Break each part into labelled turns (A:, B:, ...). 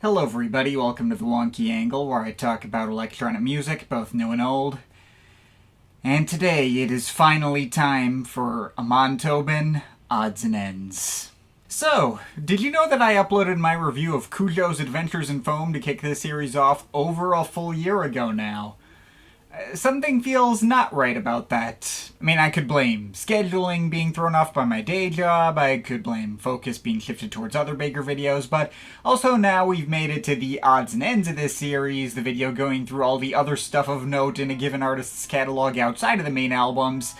A: Hello everybody, welcome to the Wonky Angle, where I talk about electronic music, both new and old. And today it is finally time for Amon Tobin, Odds and Ends. So, did you know that I uploaded my review of Cujo's Adventures in Foam to kick this series off over a full year ago now? Something feels not right about that. I mean, I could blame scheduling being thrown off by my day job, I could blame focus being shifted towards other bigger videos, but also now we've made it to the odds and ends of this series, the video going through all the other stuff of note in a given artist's catalog outside of the main albums,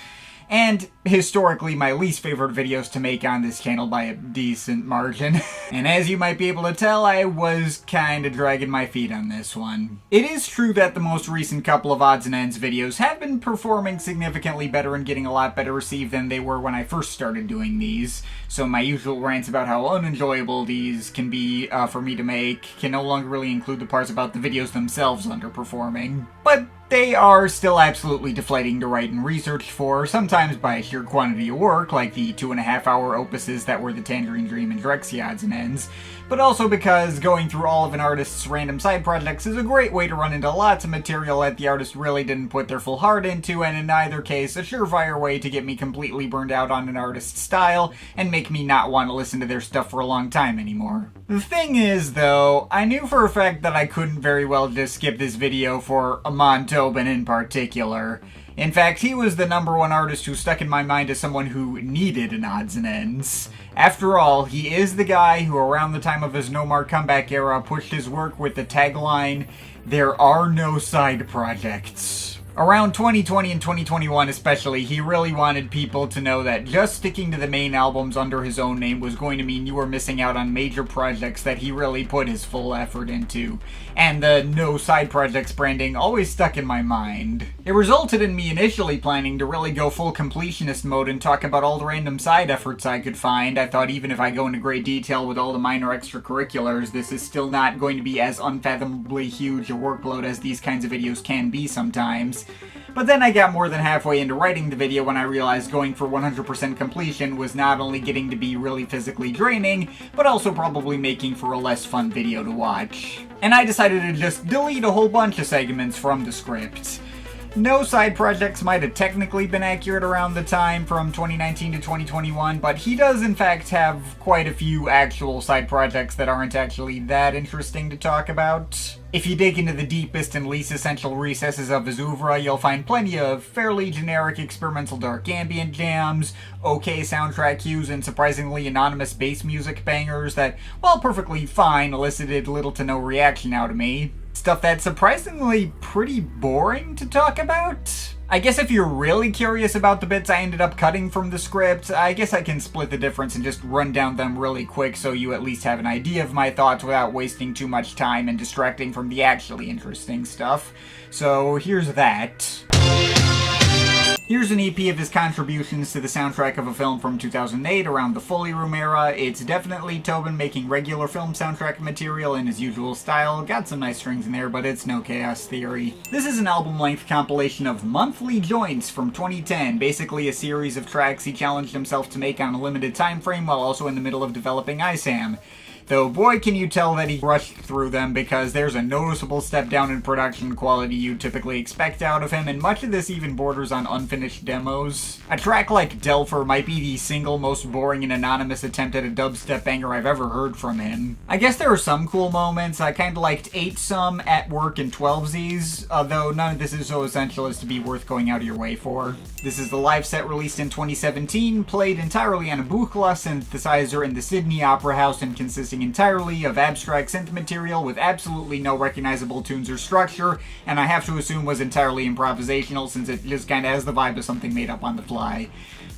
A: and historically my least favorite videos to make on this channel by a decent margin. And as you might be able to tell, I was kinda dragging my feet on this one. It is true that the most recent couple of odds and ends videos have been performing significantly better and getting a lot better received than they were when I first started doing these, so my usual rants about how unenjoyable these can be for me to make can no longer really include the parts about the videos themselves underperforming. But they are still absolutely deflating to write and research for, sometimes by sheer quantity of work, like the 2.5-hour opuses that were the Tangerine Dream and Drexy odds and ends, but also because going through all of an artist's random side projects is a great way to run into lots of material that the artist really didn't put their full heart into, and in either case, a surefire way to get me completely burned out on an artist's style and make me not want to listen to their stuff for a long time anymore. The thing is, though, I knew for a fact that I couldn't very well just skip this video for Amon Tobin in particular. In fact, he was the #1 artist who stuck in my mind as someone who needed an odds and ends. After all, he is the guy who around the time of his Nomark comeback era pushed his work with the tagline, "There are no side projects." Around 2020 and 2021 especially, he really wanted people to know that just sticking to the main albums under his own name was going to mean you were missing out on major projects that he really put his full effort into. And the no side projects branding always stuck in my mind. It resulted in me initially planning to really go full completionist mode and talk about all the random side efforts I could find. I thought even if I go into great detail with all the minor extracurriculars, this is still not going to be as unfathomably huge a workload as these kinds of videos can be sometimes. But then I got more than halfway into writing the video when I realized going for 100% completion was not only getting to be really physically draining, but also probably making for a less fun video to watch. And I decided to just delete a whole bunch of segments from the script. No side projects might have technically been accurate around the time from 2019 to 2021, but he does in fact have quite a few actual side projects that aren't actually that interesting to talk about. If you dig into the deepest and least essential recesses of his oeuvre, you'll find plenty of fairly generic experimental dark ambient jams, okay soundtrack cues, and surprisingly anonymous bass music bangers that, while perfectly fine, elicited little to no reaction out of me. Stuff that's surprisingly pretty boring to talk about. I guess if you're really curious about the bits I ended up cutting from the script, I guess I can split the difference and just run down them really quick so you at least have an idea of my thoughts without wasting too much time and distracting from the actually interesting stuff. So here's that. Here's an EP of his contributions to the soundtrack of a film from 2008 around the Foley Room era. It's definitely Tobin making regular film soundtrack material in his usual style. Got some nice strings in there, but it's no Chaos Theory. This is an album-length compilation of monthly joints from 2010, basically a series of tracks he challenged himself to make on a limited time frame while also in the middle of developing ISAM. Though boy can you tell that he rushed through them, because there's a noticeable step down in production quality you typically expect out of him, and much of this even borders on unfinished demos. A track like Delfer might be the single most boring and anonymous attempt at a dubstep banger I've ever heard from him. I guess there are some cool moments. I kinda liked 8 Some, At Work, and 12Z's, although none of this is so essential as to be worth going out of your way for. This is the live set released in 2017, played entirely on a Buchla synthesizer in the Sydney Opera House and consisting entirely of abstract synth material with absolutely no recognizable tunes or structure, and I have to assume was entirely improvisational since it just kinda has the vibe of something made up on the fly.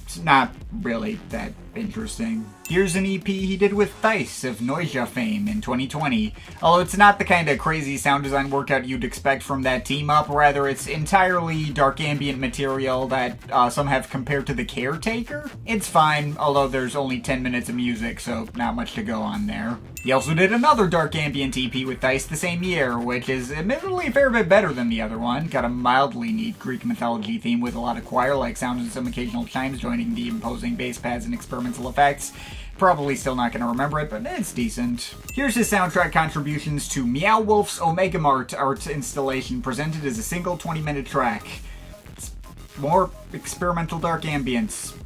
A: It's not really that interesting. Here's an EP he did with Thijs of Noisia fame in 2020. Although it's not the kind of crazy sound design workout you'd expect from that team up, rather it's entirely dark ambient material that some have compared to The Caretaker. It's fine, although there's only 10 minutes of music, so not much to go on there. He also did another dark ambient EP with Thijs the same year, which is admittedly a fair bit better than the other one. Got a mildly neat Greek mythology theme with a lot of choir-like sounds and some occasional chimes joining the imposing bass pads and experimental effects. Probably still not going to remember it, but it's decent. Here's his soundtrack contributions to Meow Wolf's Omega Mart art installation, presented as a single 20-minute track. It's more experimental dark ambience.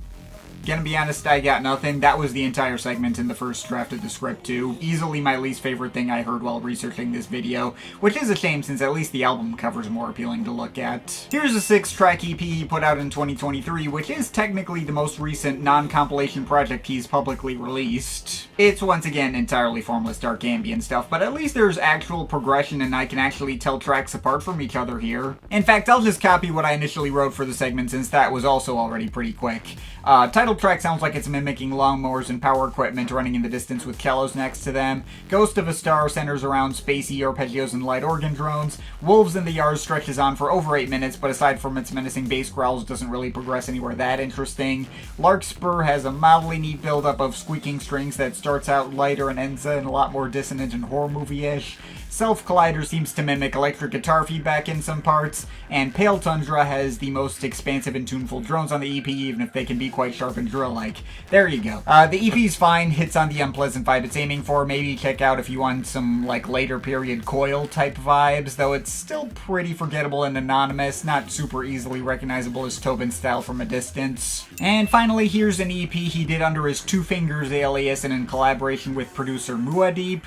A: Gonna be honest, I got nothing. That was the entire segment in the first draft of the script too. Easily my least favorite thing I heard while researching this video, which is a shame since at least the album cover is more appealing to look at. Here's a 6-track EP he put out in 2023, which is technically the most recent non-compilation project he's publicly released. It's once again entirely formless dark ambient stuff, but at least there's actual progression and I can actually tell tracks apart from each other here. In fact, I'll just copy what I initially wrote for the segment since that was also already pretty quick. Title track sounds like it's mimicking lawnmowers and power equipment running in the distance with cellos next to them. Ghost of a Star centers around spacey arpeggios and light organ drones. Wolves in the Yard stretches on for over 8 minutes, but aside from its menacing bass growls, doesn't really progress anywhere that interesting. Larkspur has a mildly neat buildup of squeaking strings that starts out lighter and ends in a lot more dissonant and horror movie-ish. Self Collider seems to mimic electric guitar feedback in some parts, and Pale Tundra has the most expansive and tuneful drones on the EP, even if they can be quite sharp and drill-like. There you go. The EP's fine, hits on the unpleasant vibe it's aiming for. Maybe check out if you want some, like, later period Coil-type vibes, though it's still pretty forgettable and anonymous, not super easily recognizable as Tobin's style from a distance. And finally, here's an EP he did under his Two Fingers alias and in collaboration with producer Muadeep.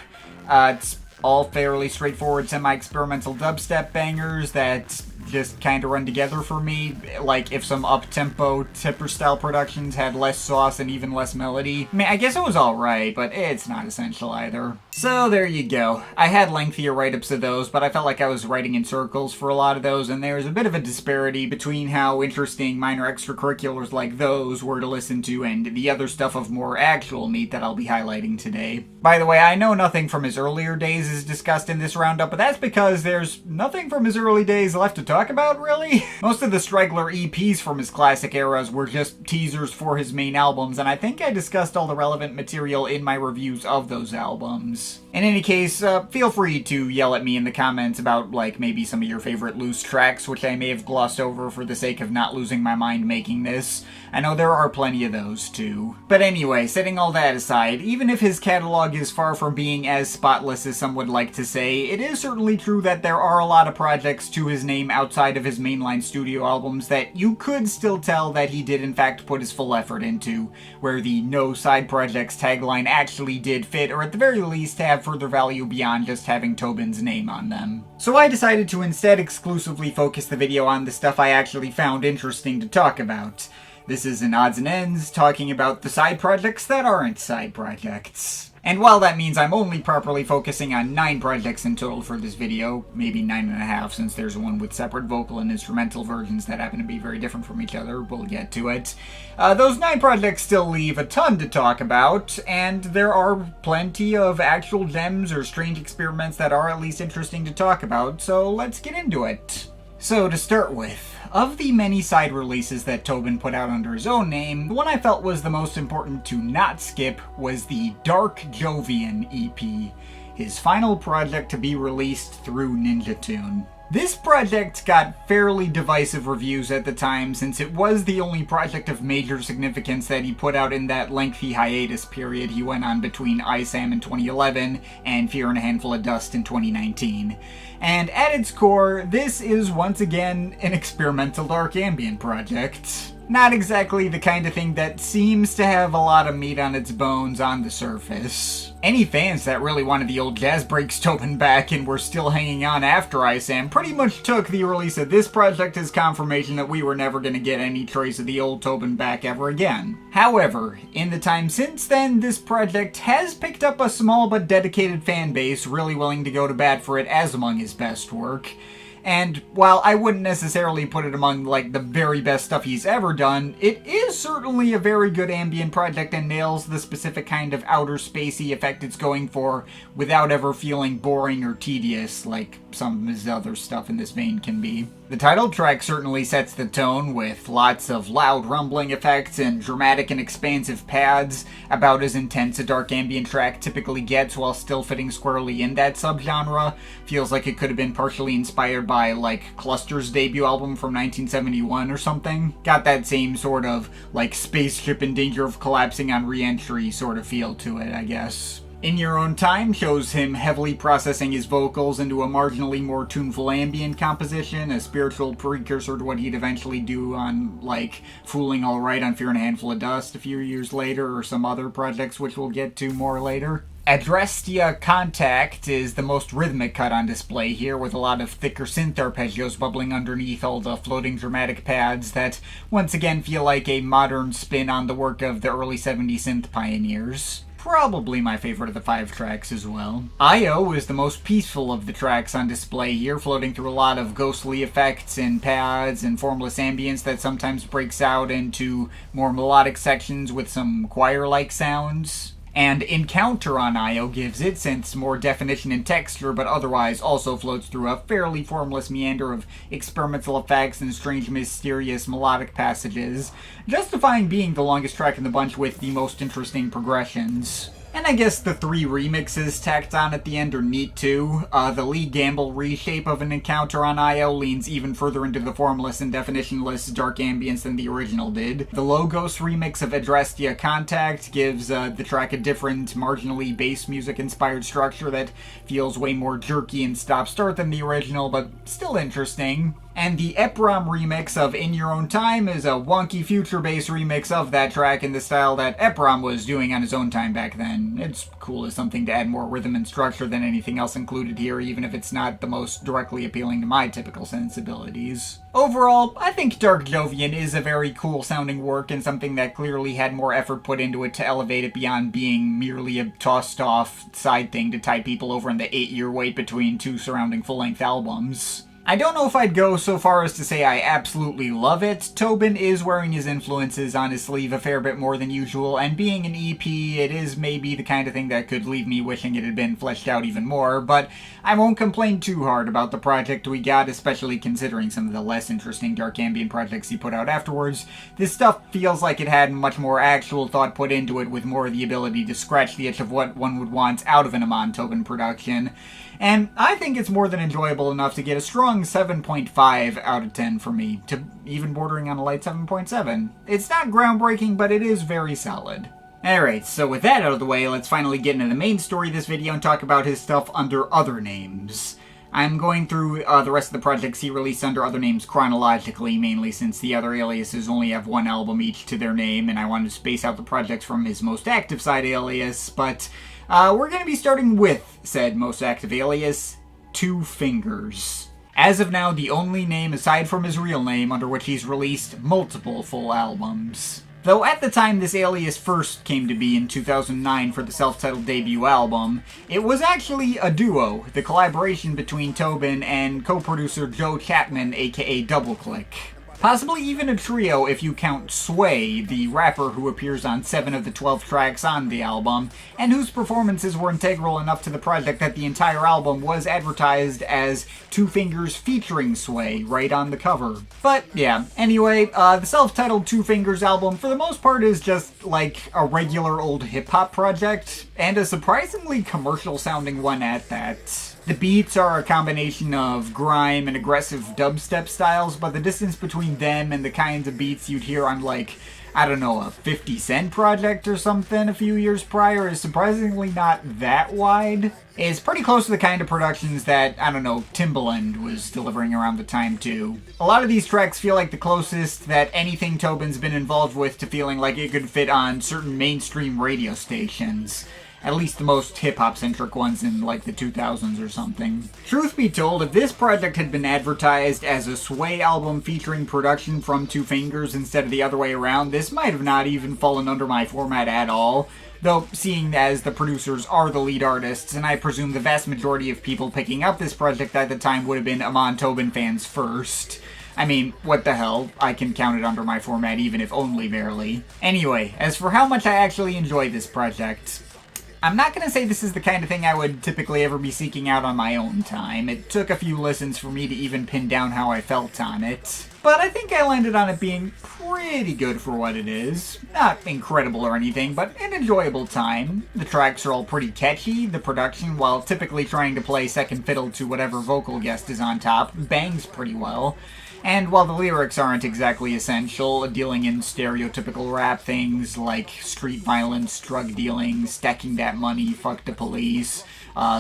A: It's all fairly straightforward semi-experimental dubstep bangers that just kind of run together for me. Like if some up-tempo Tipper-style productions had less sauce and even less melody. I mean, I guess it was alright, but it's not essential either. So there you go. I had lengthier write-ups of those, but I felt like I was writing in circles for a lot of those, and there's a bit of a disparity between how interesting minor extracurriculars like those were to listen to and the other stuff of more actual meat that I'll be highlighting today. By the way, I know nothing from his earlier days is discussed in this roundup, but that's because there's nothing from his early days left to talk about, really. Most of the straggler EPs from his classic eras were just teasers for his main albums, and I think I discussed all the relevant material in my reviews of those albums. In any case, feel free to yell at me in the comments about, like, maybe some of your favorite loose tracks, which I may have glossed over for the sake of not losing my mind making this. I know there are plenty of those, too. But anyway, setting all that aside, even if his catalog is far from being as spotless as some would like to say, it is certainly true that there are a lot of projects to his name outside of his mainline studio albums that you could still tell that he did in fact put his full effort into, where the no side projects tagline actually did fit, or at the very least have further value beyond just having Tobin's name on them. So I decided to instead exclusively focus the video on the stuff I actually found interesting to talk about. This is an odds and ends, talking about the side projects that aren't side projects. And while that means I'm only properly focusing on 9 projects in total for this video, maybe 9.5 since there's one with separate vocal and instrumental versions that happen to be very different from each other, we'll get to it. Those 9 projects still leave a ton to talk about, and there are plenty of actual gems or strange experiments that are at least interesting to talk about, so let's get into it. So to start with, of the many side releases that Tobin put out under his own name, the one I felt was the most important to not skip was the Dark Jovian EP, his final project to be released through Ninja Tune. This project got fairly divisive reviews at the time since it was the only project of major significance that he put out in that lengthy hiatus period he went on between ISAM in 2011 and Fear and a Handful of Dust in 2019. And at its core, this is once again an experimental dark ambient project. Not exactly the kind of thing that seems to have a lot of meat on its bones on the surface. Any fans that really wanted the old jazz breaks Tobin back and were still hanging on after ISAM pretty much took the release of this project as confirmation that we were never going to get any trace of the old Tobin back ever again. However, in the time since then, this project has picked up a small but dedicated fan base really willing to go to bat for it as among his best work. And while I wouldn't necessarily put it among, like, the very best stuff he's ever done, it is certainly a very good ambient project and nails the specific kind of outer spacey effect it's going for without ever feeling boring or tedious like some of his other stuff in this vein can be. The title track certainly sets the tone with lots of loud rumbling effects and dramatic and expansive pads, about as intense a dark ambient track typically gets while still fitting squarely in that subgenre. Feels like it could have been partially inspired by, like, Cluster's debut album from 1971 or something. Got that same sort of, like, spaceship in danger of collapsing on re-entry sort of feel to it, I guess. In Your Own Time shows him heavily processing his vocals into a marginally more tuneful ambient composition, a spiritual precursor to what he'd eventually do on, like, Fooling Alright on Fear and a Handful of Dust a few years later, or some other projects which we'll get to more later. Adrestia Contact is the most rhythmic cut on display here, with a lot of thicker synth arpeggios bubbling underneath all the floating dramatic pads that once again feel like a modern spin on the work of the early 70s synth pioneers. Probably my favorite of the 5 tracks as well. I.O. is the most peaceful of the tracks on display here, floating through a lot of ghostly effects and pads and formless ambience that sometimes breaks out into more melodic sections with some choir-like sounds. And Encounter on I.O. gives its synths more definition and texture, but otherwise also floats through a fairly formless meander of experimental effects and strange, mysterious melodic passages, justifying being the longest track in the bunch with the most interesting progressions. And I guess the 3 remixes tacked on at the end are neat too. The Lee Gamble reshape of an Encounter on I.O. leans even further into the formless and definitionless dark ambience than the original did. The Logos remix of Adrestia Contact gives the track a different, marginally bass music-inspired structure that feels way more jerky and stop-start than the original, but still interesting. And the EPROM remix of In Your Own Time is a wonky future bass remix of that track in the style that EPROM was doing on his own time back then. It's cool as something to add more rhythm and structure than anything else included here, even if it's not the most directly appealing to my typical sensibilities. Overall, I think Dark Jovian is a very cool sounding work and something that clearly had more effort put into it to elevate it beyond being merely a tossed off side thing to tide people over in the 8-year wait between 2 surrounding full-length albums. I don't know if I'd go so far as to say I absolutely love it. Tobin is wearing his influences on his sleeve a fair bit more than usual, and being an EP, it is maybe the kind of thing that could leave me wishing it had been fleshed out even more, but I won't complain too hard about the project we got, especially considering some of the less interesting dark ambient projects he put out afterwards. This stuff feels like it had much more actual thought put into it, with more of the ability to scratch the itch of what one would want out of an Amon Tobin production. And I think it's more than enjoyable enough to get a strong 7.5 out of 10 for me, to even bordering on a light 7.7. It's not groundbreaking, but it is very solid. Alright, so with that out of the way, let's finally get into the main story of this video and talk about his stuff under other names. I'm going through the rest of the projects he released under other names chronologically, mainly since the other aliases only have 1 album each to their name, and I wanted to space out the projects from his most active side alias, but we're going to be starting with said most active alias, Two Fingers. As of now, the only name aside from his real name under which he's released multiple full albums. Though at the time this alias first came to be in 2009 for the self-titled debut album, it was actually a duo, the collaboration between Tobin and co-producer Joe Chapman, aka Doubleclick. Possibly even a trio if you count Sway, the rapper who appears on 7 of the 12 tracks on the album, and whose performances were integral enough to the project that the entire album was advertised as Two Fingers featuring Sway right on the cover. But yeah, anyway, the self-titled Two Fingers album for the most part is just like a regular old hip-hop project, and a surprisingly commercial-sounding one at that. The beats are a combination of grime and aggressive dubstep styles, but the distance between them and the kinds of beats you'd hear on, like, I don't know, a 50 Cent project or something a few years prior is surprisingly not that wide. It's pretty close to the kind of productions that, I don't know, Timbaland was delivering around the time too. A lot of these tracks feel like the closest that anything Tobin's been involved with to feeling like it could fit on certain mainstream radio stations. At least the most hip-hop-centric ones in, like, the 2000s or something. Truth be told, if this project had been advertised as a Sway album featuring production from Two Fingers instead of the other way around, this might have not even fallen under my format at all. Though, seeing as the producers are the lead artists, and I presume the vast majority of people picking up this project at the time would have been Amon Tobin fans first. I mean, what the hell, I can count it under my format even if only barely. Anyway, as for how much I actually enjoy this project, I'm not gonna say this is the kind of thing I would typically ever be seeking out on my own time. It took a few listens for me to even pin down how I felt on it. But I think I landed on it being pretty good for what it is. Not incredible or anything, but an enjoyable time. The tracks are all pretty catchy. The production, while typically trying to play second fiddle to whatever vocal guest is on top, bangs pretty well. And while the lyrics aren't exactly essential, dealing in stereotypical rap things like street violence, drug dealing, stacking that money, fuck the police,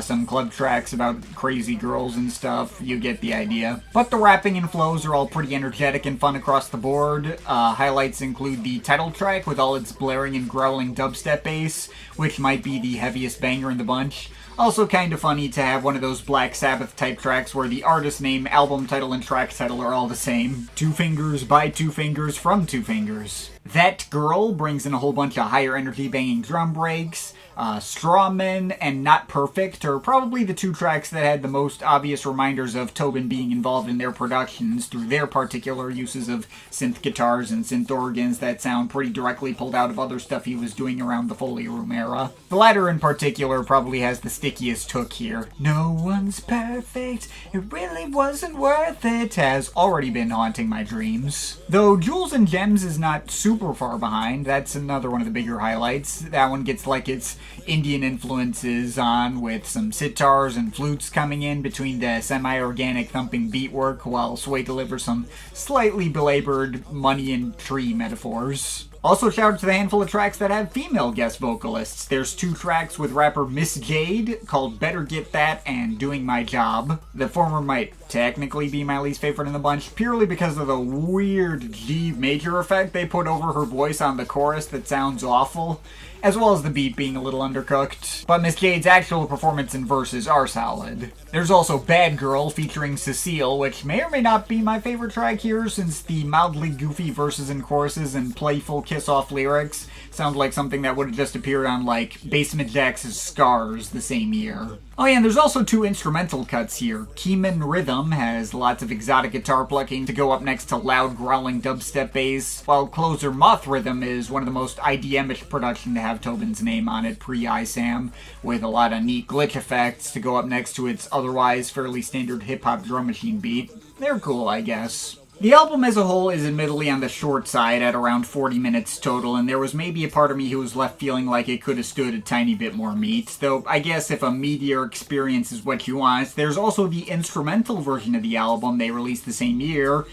A: some club tracks about crazy girls and stuff, you get the idea. But the rapping and flows are all pretty energetic and fun across the board. Highlights include the title track with all its blaring and growling dubstep bass, which might be the heaviest banger in the bunch. Also kind of funny to have one of those Black Sabbath type tracks where the artist name, album title, and track title are all the same. 2 fingers by 2 fingers from 2 fingers. That Girl brings in a whole bunch of higher energy banging drum breaks. Strawman and Not Perfect are probably the 2 tracks that had the most obvious reminders of Tobin being involved in their productions through their particular uses of synth guitars and synth organs that sound pretty directly pulled out of other stuff he was doing around the Foley Room era. The latter in particular probably has the stickiest hook here. No one's perfect, it really wasn't worth it, has already been haunting my dreams. Though Jewels and Gems is not super far behind, that's another one of the bigger highlights. That one gets like its Indian influences on, with some sitars and flutes coming in between the semi-organic thumping beatwork, while Sway delivers some slightly belabored money and tree metaphors. Also shout out to the handful of tracks that have female guest vocalists. There's 2 tracks with rapper Miss Jade called Better Get That and Doing My Job. The former might technically be my least favorite in the bunch, purely because of the weird G major effect they put over her voice on the chorus that sounds awful, as well as the beat being a little undercooked. But Miss Jade's actual performance and verses are solid. There's also Bad Girl featuring Cecile, which may or may not be my favorite track here, since the mildly goofy verses and choruses and playful kiss-off lyrics sound like something that would have just appeared on, like, Basement Jaxx's Scars the same year. Oh yeah, and there's also 2 instrumental cuts here. Keeman Rhythm has lots of exotic guitar plucking to go up next to loud growling dubstep bass, while Closer Moth Rhythm is one of the most IDM-ish production to have Tobin's name on it pre-ISAM, with a lot of neat glitch effects to go up next to its otherwise fairly standard hip-hop drum machine beat. They're cool, I guess. The album as a whole is admittedly on the short side at around 40 minutes total, and there was maybe a part of me who was left feeling like it could have stood a tiny bit more meat, though I guess if a meatier experience is what you want, there's also the instrumental version of the album they released the same year,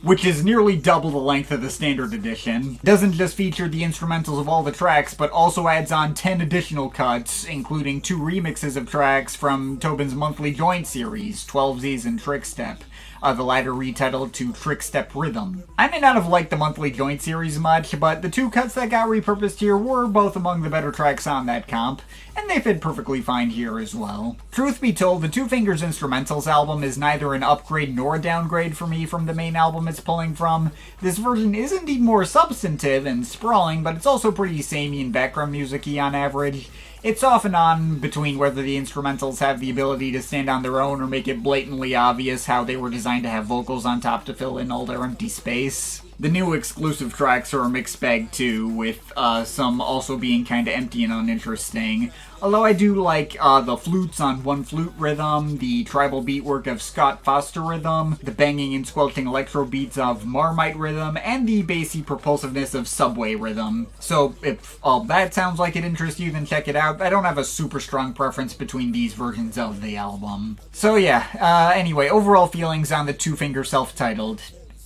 A: which is nearly double the length of the standard edition. Doesn't just feature the instrumentals of all the tracks, but also adds on 10 additional cuts, including 2 remixes of tracks from Tobin's monthly joint series, 12Z's and Trick Step. The latter retitled to Trick Step Rhythm. I may not have liked the monthly joint series much, but the 2 cuts that got repurposed here were both among the better tracks on that comp, and they fit perfectly fine here as well. Truth be told, the 2 Fingers Instrumentals album is neither an upgrade nor a downgrade for me from the main album it's pulling from. This version is indeed more substantive and sprawling, but it's also pretty samey and background music-y on average. It's off and on between whether the instrumentals have the ability to stand on their own or make it blatantly obvious how they were designed to have vocals on top to fill in all their empty space. The new exclusive tracks are a mixed bag too, with some also being kinda empty and uninteresting. Although I do like the flutes on One Flute Rhythm, the tribal beatwork of Scott Foster Rhythm, the banging and squelching electro beats of Marmite Rhythm, and the bassy propulsiveness of Subway Rhythm. So if all that sounds like it interests you, then check it out. I don't have a super strong preference between these versions of the album. So yeah, anyway, overall feelings on the 2 Finger self-titled.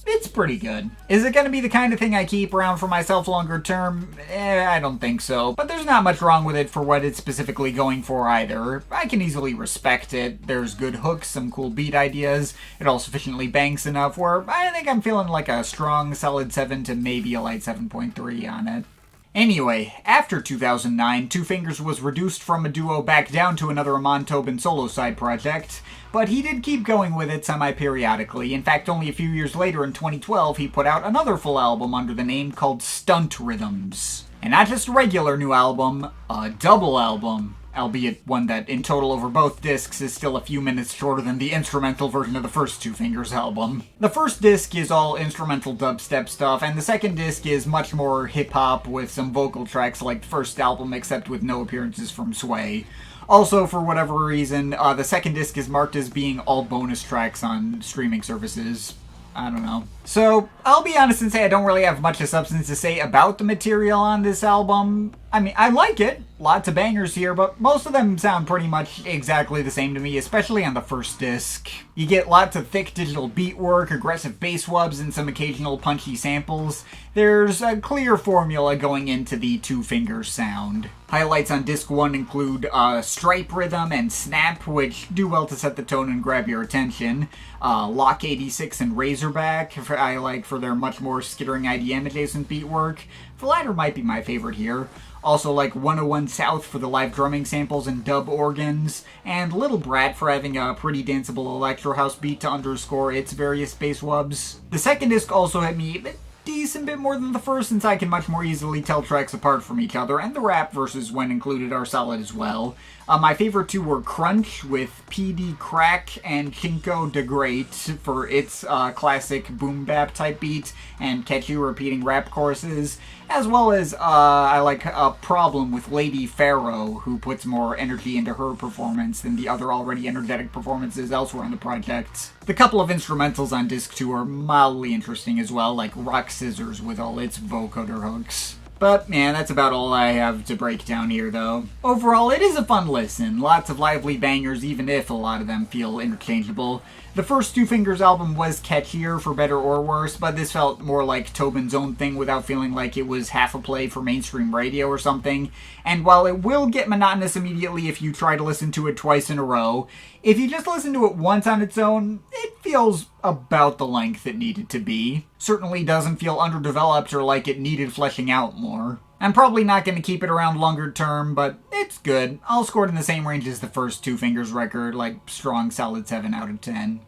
A: It's pretty good. Is it going to be the kind of thing I keep around for myself longer term? I don't think so. But there's not much wrong with it for what it's specifically going for either. I can easily respect it. There's good hooks, some cool beat ideas. It all sufficiently bangs enough where I think I'm feeling like a strong solid 7 to maybe a light 7.3 on it. Anyway, after 2009, 2 Fingers was reduced from a duo back down to another Amon Tobin solo side project, but he did keep going with it semi-periodically. In fact, only a few years later in 2012, he put out another full album under the name called Stunt Rhythms. And not just a regular new album, a double album. albeit one that in total over both discs is still a few minutes shorter than the instrumental version of the first Two Fingers album. The first disc is all instrumental dubstep stuff, and the second disc is much more hip-hop with some vocal tracks like the first album, except with no appearances from Sway. Also, for whatever reason, the second disc is marked as being all bonus tracks on streaming services. I don't know. So, I'll be honest and say I don't really have much of substance to say about the material on this album. I mean, I like it. Lots of bangers here, but most of them sound pretty much exactly the same to me, especially on the first disc. You get lots of thick digital beat work, aggressive bass wubs, and some occasional punchy samples. There's a clear formula going into the Two Fingers sound. Highlights on disc 1 include stripe rhythm and snap, which do well to set the tone and grab your attention. Lock 86 and Razorback, I like for their much more skittering IDM adjacent beat work. The latter might be my favorite here. Also like 101 South for the live drumming samples and dub organs, and Little Brat for having a pretty danceable electro house beat to underscore its various bass wubs. The second disc also hit me a decent bit more than the first, since I can much more easily tell tracks apart from each other, and the rap verses when included are solid as well. My favorite two were Crunch with PD Crack and Chinko de Great for its classic boom bap type beat and catchy repeating rap choruses, as well as I like a Problem with Lady Pharaoh, who puts more energy into her performance than the other already energetic performances elsewhere in the project. The couple of instrumentals on disc 2 are mildly interesting as well, like Rock Scissors with all its vocoder hooks. But, man, that's about all I have to break down here, though. Overall, it is a fun listen. Lots of lively bangers, even if a lot of them feel interchangeable. The first Two Fingers album was catchier, for better or worse, but this felt more like Tobin's own thing without feeling like it was half a play for mainstream radio or something. And while it will get monotonous immediately if you try to listen to it twice in a row, if you just listen to it once on its own, it feels about the length it needed to be. Certainly doesn't feel underdeveloped or like it needed fleshing out more. I'm probably not going to keep it around longer term, but it's good. I'll score it in the same range as the first Two Fingers record, like strong solid 7 out of 10.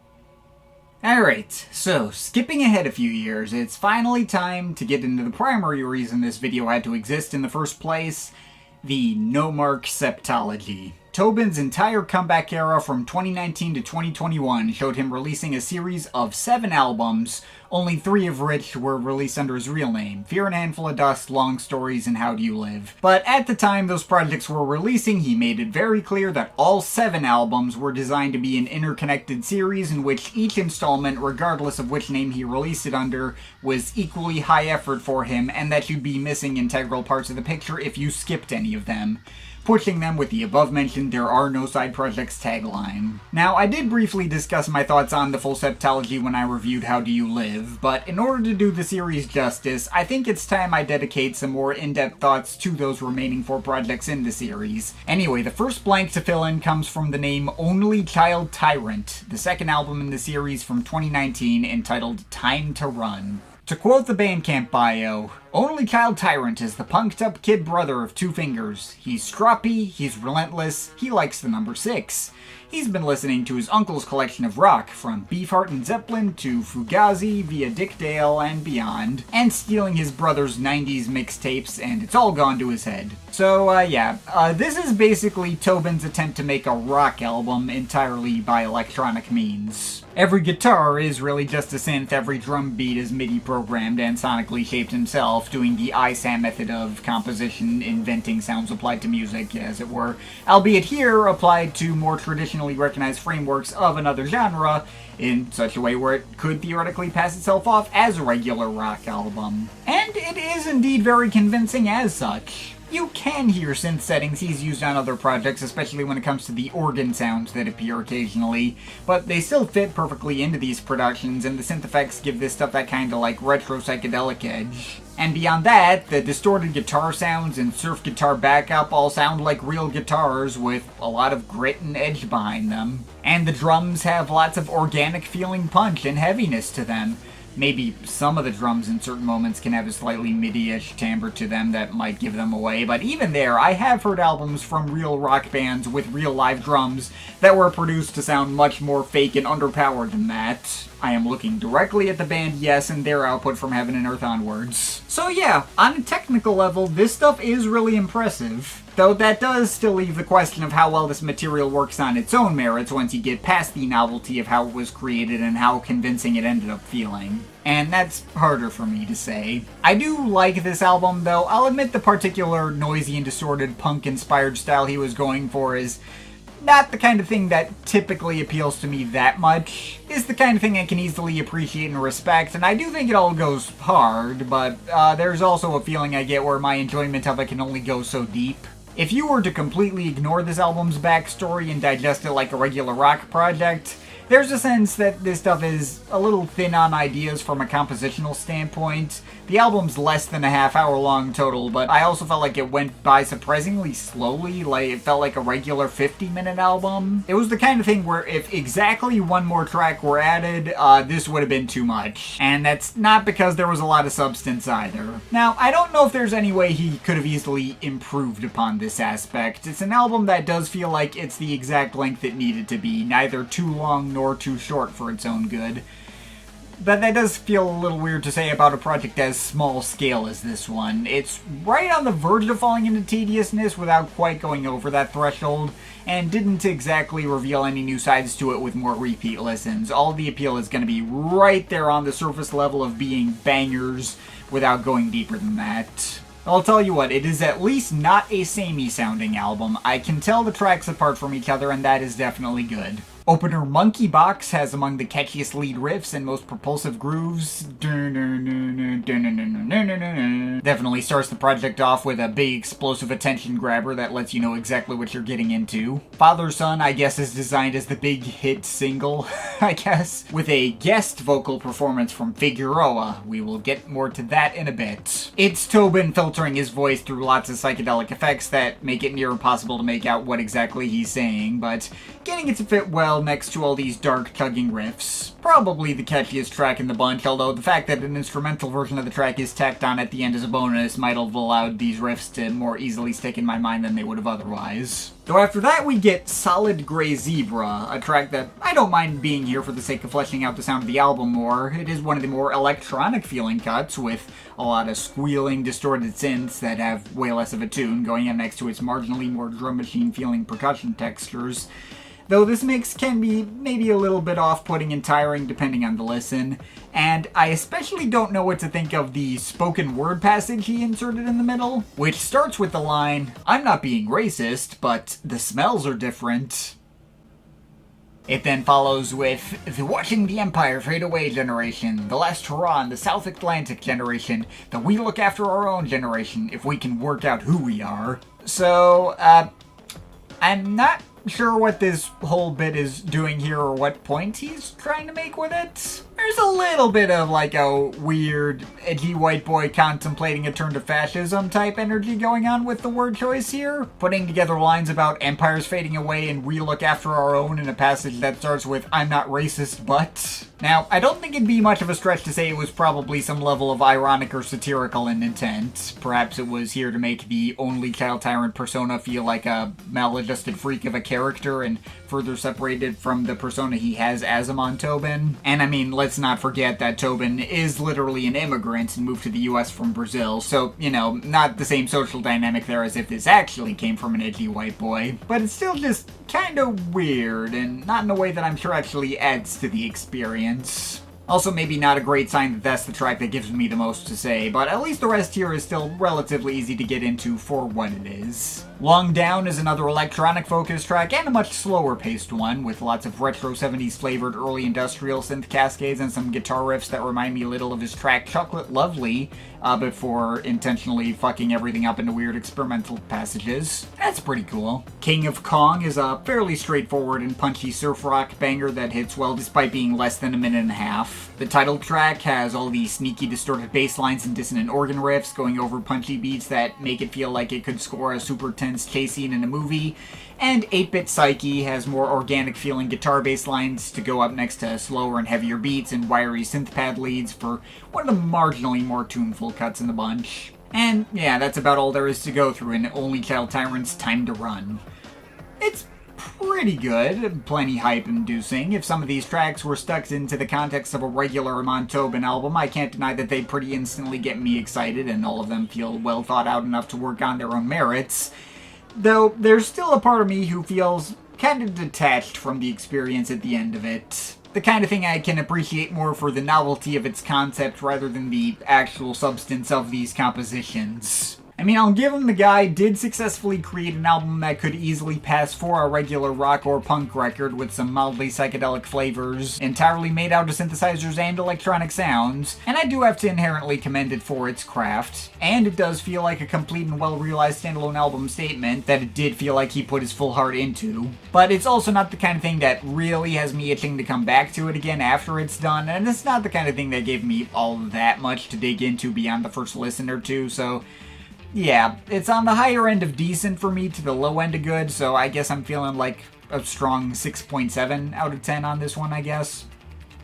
A: Alright, so skipping ahead a few years, it's finally time to get into the primary reason this video had to exist in the first place, the Nomark Septology. Tobin's entire comeback era from 2019 to 2021 showed him releasing a series of 7 albums, only 3 of which were released under his real name: Fear and a Handful of Dust, Long Stories, and How Do You Live. But at the time those projects were releasing, he made it very clear that all 7 albums were designed to be an interconnected series in which each installment, regardless of which name he released it under, was equally high effort for him, and that you'd be missing integral parts of the picture if you skipped any of them, pushing them with the above-mentioned "there are no side projects" tagline. Now, I did briefly discuss my thoughts on the full septology when I reviewed How Do You Live, but in order to do the series justice, I think it's time I dedicate some more in-depth thoughts to those remaining 4 projects in the series. Anyway, the first blank to fill in comes from the name Only Child Tyrant, the second album in the series from 2019 entitled Time to Run. To quote the Bandcamp bio, Only Child Tyrant is the punked-up kid brother of Two Fingers. He's stroppy, he's relentless, he likes the number 6. He's been listening to his uncle's collection of rock, from Beefheart and Zeppelin to Fugazi via Dick Dale and beyond, and stealing his brother's 90s mixtapes, and it's all gone to his head. So, this is basically Tobin's attempt to make a rock album entirely by electronic means. Every guitar is really just a synth, every drum beat is MIDI programmed and sonically shaped himself, doing the ISAM method of composition, inventing sounds applied to music, as it were, albeit here applied to more traditionally recognized frameworks of another genre, in such a way where it could theoretically pass itself off as a regular rock album. And it is indeed very convincing as such. You can hear synth settings he's used on other projects, especially when it comes to the organ sounds that appear occasionally, but they still fit perfectly into these productions, and the synth effects give this stuff that kind of like retro psychedelic edge. And beyond that, the distorted guitar sounds and surf guitar backup all sound like real guitars with a lot of grit and edge behind them. And the drums have lots of organic feeling punch and heaviness to them. Maybe some of the drums in certain moments can have a slightly MIDI-ish timbre to them that might give them away, but even there, I have heard albums from real rock bands with real live drums that were produced to sound much more fake and underpowered than that. I am looking directly at the band Yes and their output from Heaven and Earth onwards. So yeah, on a technical level, this stuff is really impressive. Though that does still leave the question of how well this material works on its own merits once you get past the novelty of how it was created and how convincing it ended up feeling. And that's harder for me to say. I do like this album, though I'll admit the particular noisy and distorted punk-inspired style he was going for is not the kind of thing that typically appeals to me that much. It's the kind of thing I can easily appreciate and respect, and I do think it all goes hard, but there's also a feeling I get where my enjoyment of it can only go so deep. If you were to completely ignore this album's backstory and digest it like a regular rock project, there's a sense that this stuff is a little thin on ideas from a compositional standpoint. The album's less than a half-hour long total, but I also felt like it went by surprisingly slowly, like it felt like a regular 50-minute album. It was the kind of thing where if exactly one more track were added, this would have been too much. And that's not because there was a lot of substance either. Now, I don't know if there's any way he could have easily improved upon this aspect. It's an album that does feel like it's the exact length it needed to be, neither too long nor too short for its own good. But that does feel a little weird to say about a project as small scale as this one. It's right on the verge of falling into tediousness without quite going over that threshold, and didn't exactly reveal any new sides to it with more repeat listens. All the appeal is going to be right there on the surface level of being bangers without going deeper than that. I'll tell you what, it is at least not a samey sounding album. I can tell the tracks apart from each other, and that is definitely good. Opener Monkey Box has among the catchiest lead riffs and most propulsive grooves. Definitely starts the project off with a big explosive attention grabber that lets you know exactly what you're getting into. Father Son, I guess, is designed as the big hit single, I guess, with a guest vocal performance from Figueroa. We will get more to that in a bit. It's Tobin filtering his voice through lots of psychedelic effects that make it near impossible to make out what exactly he's saying, but getting it to fit well next to all these dark chugging riffs. Probably the catchiest track in the bunch, although the fact that an instrumental version of the track is tacked on at the end as a bonus might have allowed these riffs to more easily stick in my mind than they would have otherwise. Though after that we get Solid Grey Zebra, a track that I don't mind being here for the sake of fleshing out the sound of the album more. It is one of the more electronic feeling cuts with a lot of squealing, distorted synths that have way less of a tune going in next to its marginally more drum machine feeling percussion textures. Though this mix can be maybe a little bit off-putting and tiring depending on the listen, and I especially don't know what to think of the spoken word passage he inserted in the middle, which starts with the line, "I'm not being racist, but the smells are different." It then follows with the Watching the Empire Fade Away generation, the Last Hurrah in the South Atlantic generation, the We Look After Our Own generation, if we can work out who we are. So, I'm not sure what this whole bit is doing here or what point he's trying to make with it. There's a little bit of like a weird, edgy white boy contemplating a turn to fascism type energy going on with the word choice here. Putting together lines about empires fading away and we look after our own in a passage that starts with, "I'm not racist, but..." Now, I don't think it'd be much of a stretch to say it was probably some level of ironic or satirical in intent. Perhaps it was here to make the only child tyrant persona feel like a maladjusted freak of a character and further separated from the persona he has as Amon Tobin. And I mean, let's not forget that Tobin is literally an immigrant and moved to the US from Brazil, so, you know, not the same social dynamic there as if this actually came from an edgy white boy. But it's still just kinda weird, and not in a way that I'm sure actually adds to the experience. Also, maybe not a great sign that that's the track that gives me the most to say, but at least the rest here is still relatively easy to get into for what it is. Long Down is another electronic-focused track, and a much slower-paced one, with lots of retro 70s flavored early industrial synth cascades and some guitar riffs that remind me a little of his track Chocolate Lovely, before intentionally fucking everything up into weird experimental passages. That's pretty cool. King of Kong is a fairly straightforward and punchy surf rock banger that hits well despite being less than a minute and a half. The title track has all these sneaky distorted bass lines and dissonant organ riffs going over punchy beats that make it feel like it could score a super tense chase scene in a movie, and 8-Bit Psyche has more organic feeling guitar bass lines to go up next to slower and heavier beats and wiry synth pad leads for one of the marginally more tuneful cuts in the bunch. And yeah, that's about all there is to go through in Only Child Tyrant's Time to Run. It's pretty good, plenty hype-inducing. If some of these tracks were stuck into the context of a regular Amon Tobin album, I can't deny that they pretty instantly get me excited, and all of them feel well thought out enough to work on their own merits. Though there's still a part of me who feels kind of detached from the experience at the end of it. The kind of thing I can appreciate more for the novelty of its concept rather than the actual substance of these compositions. I mean, I'll give him the guy did successfully create an album that could easily pass for a regular rock or punk record with some mildly psychedelic flavors, entirely made out of synthesizers and electronic sounds, and I do have to inherently commend it for its craft. And it does feel like a complete and well-realized standalone album statement that it did feel like he put his full heart into. But it's also not the kind of thing that really has me itching to come back to it again after it's done, and it's not the kind of thing that gave me all that much to dig into beyond the first listen or two, so yeah, it's on the higher end of decent for me to the low end of good, so I guess I'm feeling like a strong 6.7 out of 10 on this one, I guess.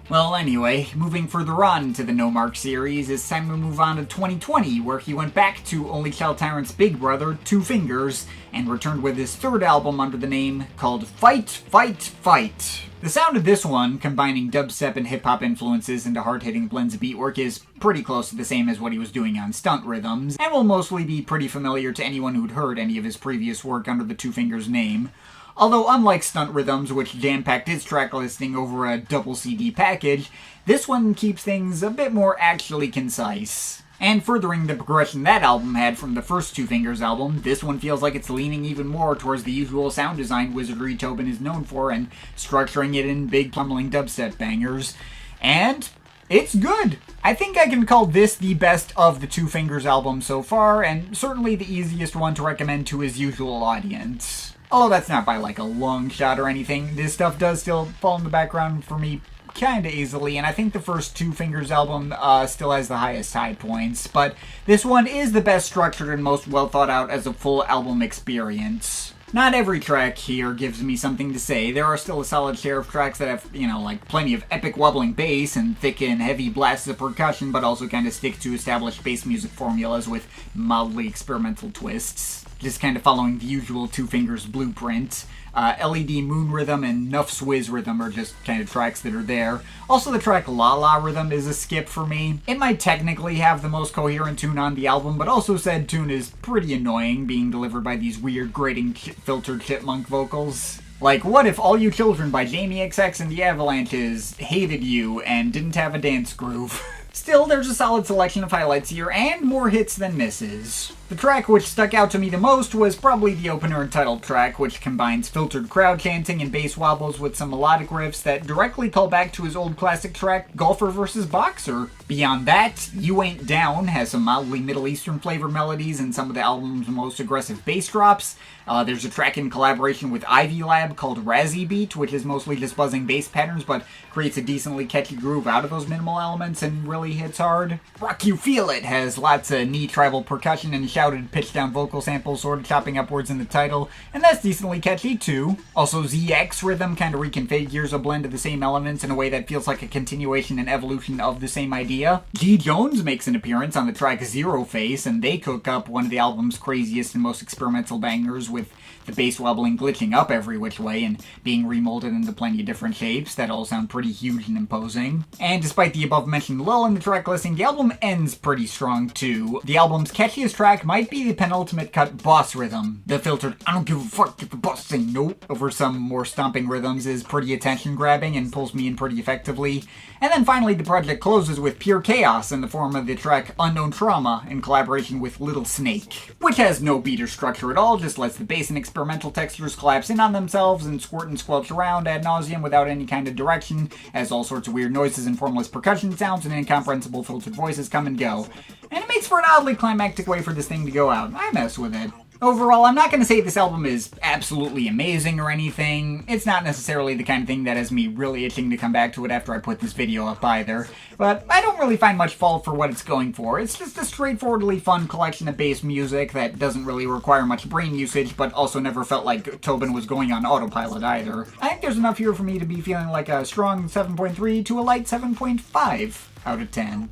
A: Well, anyway, moving further on to the Nomark series, it's time to move on to 2020, where he went back to only child Tyrant's big brother, Two Fingers, and returned with his third album under the name called Fight, Fight, Fight. The sound of this one, combining dubstep and hip-hop influences into hard-hitting blends of beatwork, is pretty close to the same as what he was doing on Stunt rhythms, and will mostly be pretty familiar to anyone who'd heard any of his previous work under the Two Fingers name. Although unlike Stunt rhythms, which jam-packed its track listing over a double CD package, this one keeps things a bit more actually concise. And furthering the progression that album had from the first Two Fingers album, this one feels like it's leaning even more towards the usual sound design wizardry Tobin is known for and structuring it in big pummeling dubstep bangers. And it's good! I think I can call this the best of the Two Fingers album so far, and certainly the easiest one to recommend to his usual audience. Although that's not by like a long shot or anything, this stuff does still fall in the background for me kinda easily, and I think the first Two Fingers album still has the highest high points, but this one is the best structured and most well thought out as a full album experience. Not every track here gives me something to say. There are still a solid share of tracks that have, like plenty of epic wobbling bass and thick and heavy blasts of percussion, but also kind of stick to established bass music formulas with mildly experimental twists. Just kind of following the usual Two Fingers blueprint. LED Moon Rhythm and Nuff Swizz Rhythm are just kind of tracks that are there. Also, the track La La Rhythm is a skip for me. It might technically have the most coherent tune on the album, but also said tune is pretty annoying, being delivered by these weird, grating, filtered chipmunk vocals. Like, what if All You Children by Jamie XX and the Avalanches hated you and didn't have a dance groove? Still, there's a solid selection of highlights here, and more hits than misses. The track which stuck out to me the most was probably the opener and title track, which combines filtered crowd chanting and bass wobbles with some melodic riffs that directly call back to his old classic track, Golfer vs. Boxer. Beyond that, You Ain't Down has some mildly Middle Eastern flavored melodies and some of the album's most aggressive bass drops. There's a track in collaboration with Ivy Lab called Razzie Beat, which is mostly just buzzing bass patterns, but creates a decently catchy groove out of those minimal elements and really hits hard. Rock You Feel It has lots of knee tribal percussion and shouted pitch down vocal samples sort of chopping upwards in the title, and that's decently catchy too. Also, ZX Rhythm kind of reconfigures a blend of the same elements in a way that feels like a continuation and evolution of the same idea. G. Jones makes an appearance on the track Zero Face, and they cook up one of the album's craziest and most experimental bangers with the bass wobbling glitching up every which way and being remolded into plenty of different shapes that all sound pretty huge and imposing. And despite the above-mentioned lull in the track listing, the album ends pretty strong too. The album's catchiest track might be the penultimate cut Boss Rhythm. The filtered I don't give a fuck if the boss say no over some more stomping rhythms is pretty attention-grabbing and pulls me in pretty effectively. And then finally the project closes with pure chaos in the form of the track Unknown Trauma in collaboration with Little Snake, which has no beat or structure at all, just lets the bass and experimental textures collapse in on themselves and squirt and squelch around ad nauseum without any kind of direction, as all sorts of weird noises and formless percussion sounds and incomprehensible filtered voices come and go. And it makes for an oddly climactic way for this thing to go out. I mess with it. Overall, I'm not going to say this album is absolutely amazing or anything. It's not necessarily the kind of thing that has me really itching to come back to it after I put this video up either. But I don't really find much fault for what it's going for. It's just a straightforwardly fun collection of bass music that doesn't really require much brain usage, but also never felt like Tobin was going on autopilot either. I think there's enough here for me to be feeling like a strong 7.3 to a light 7.5 out of 10.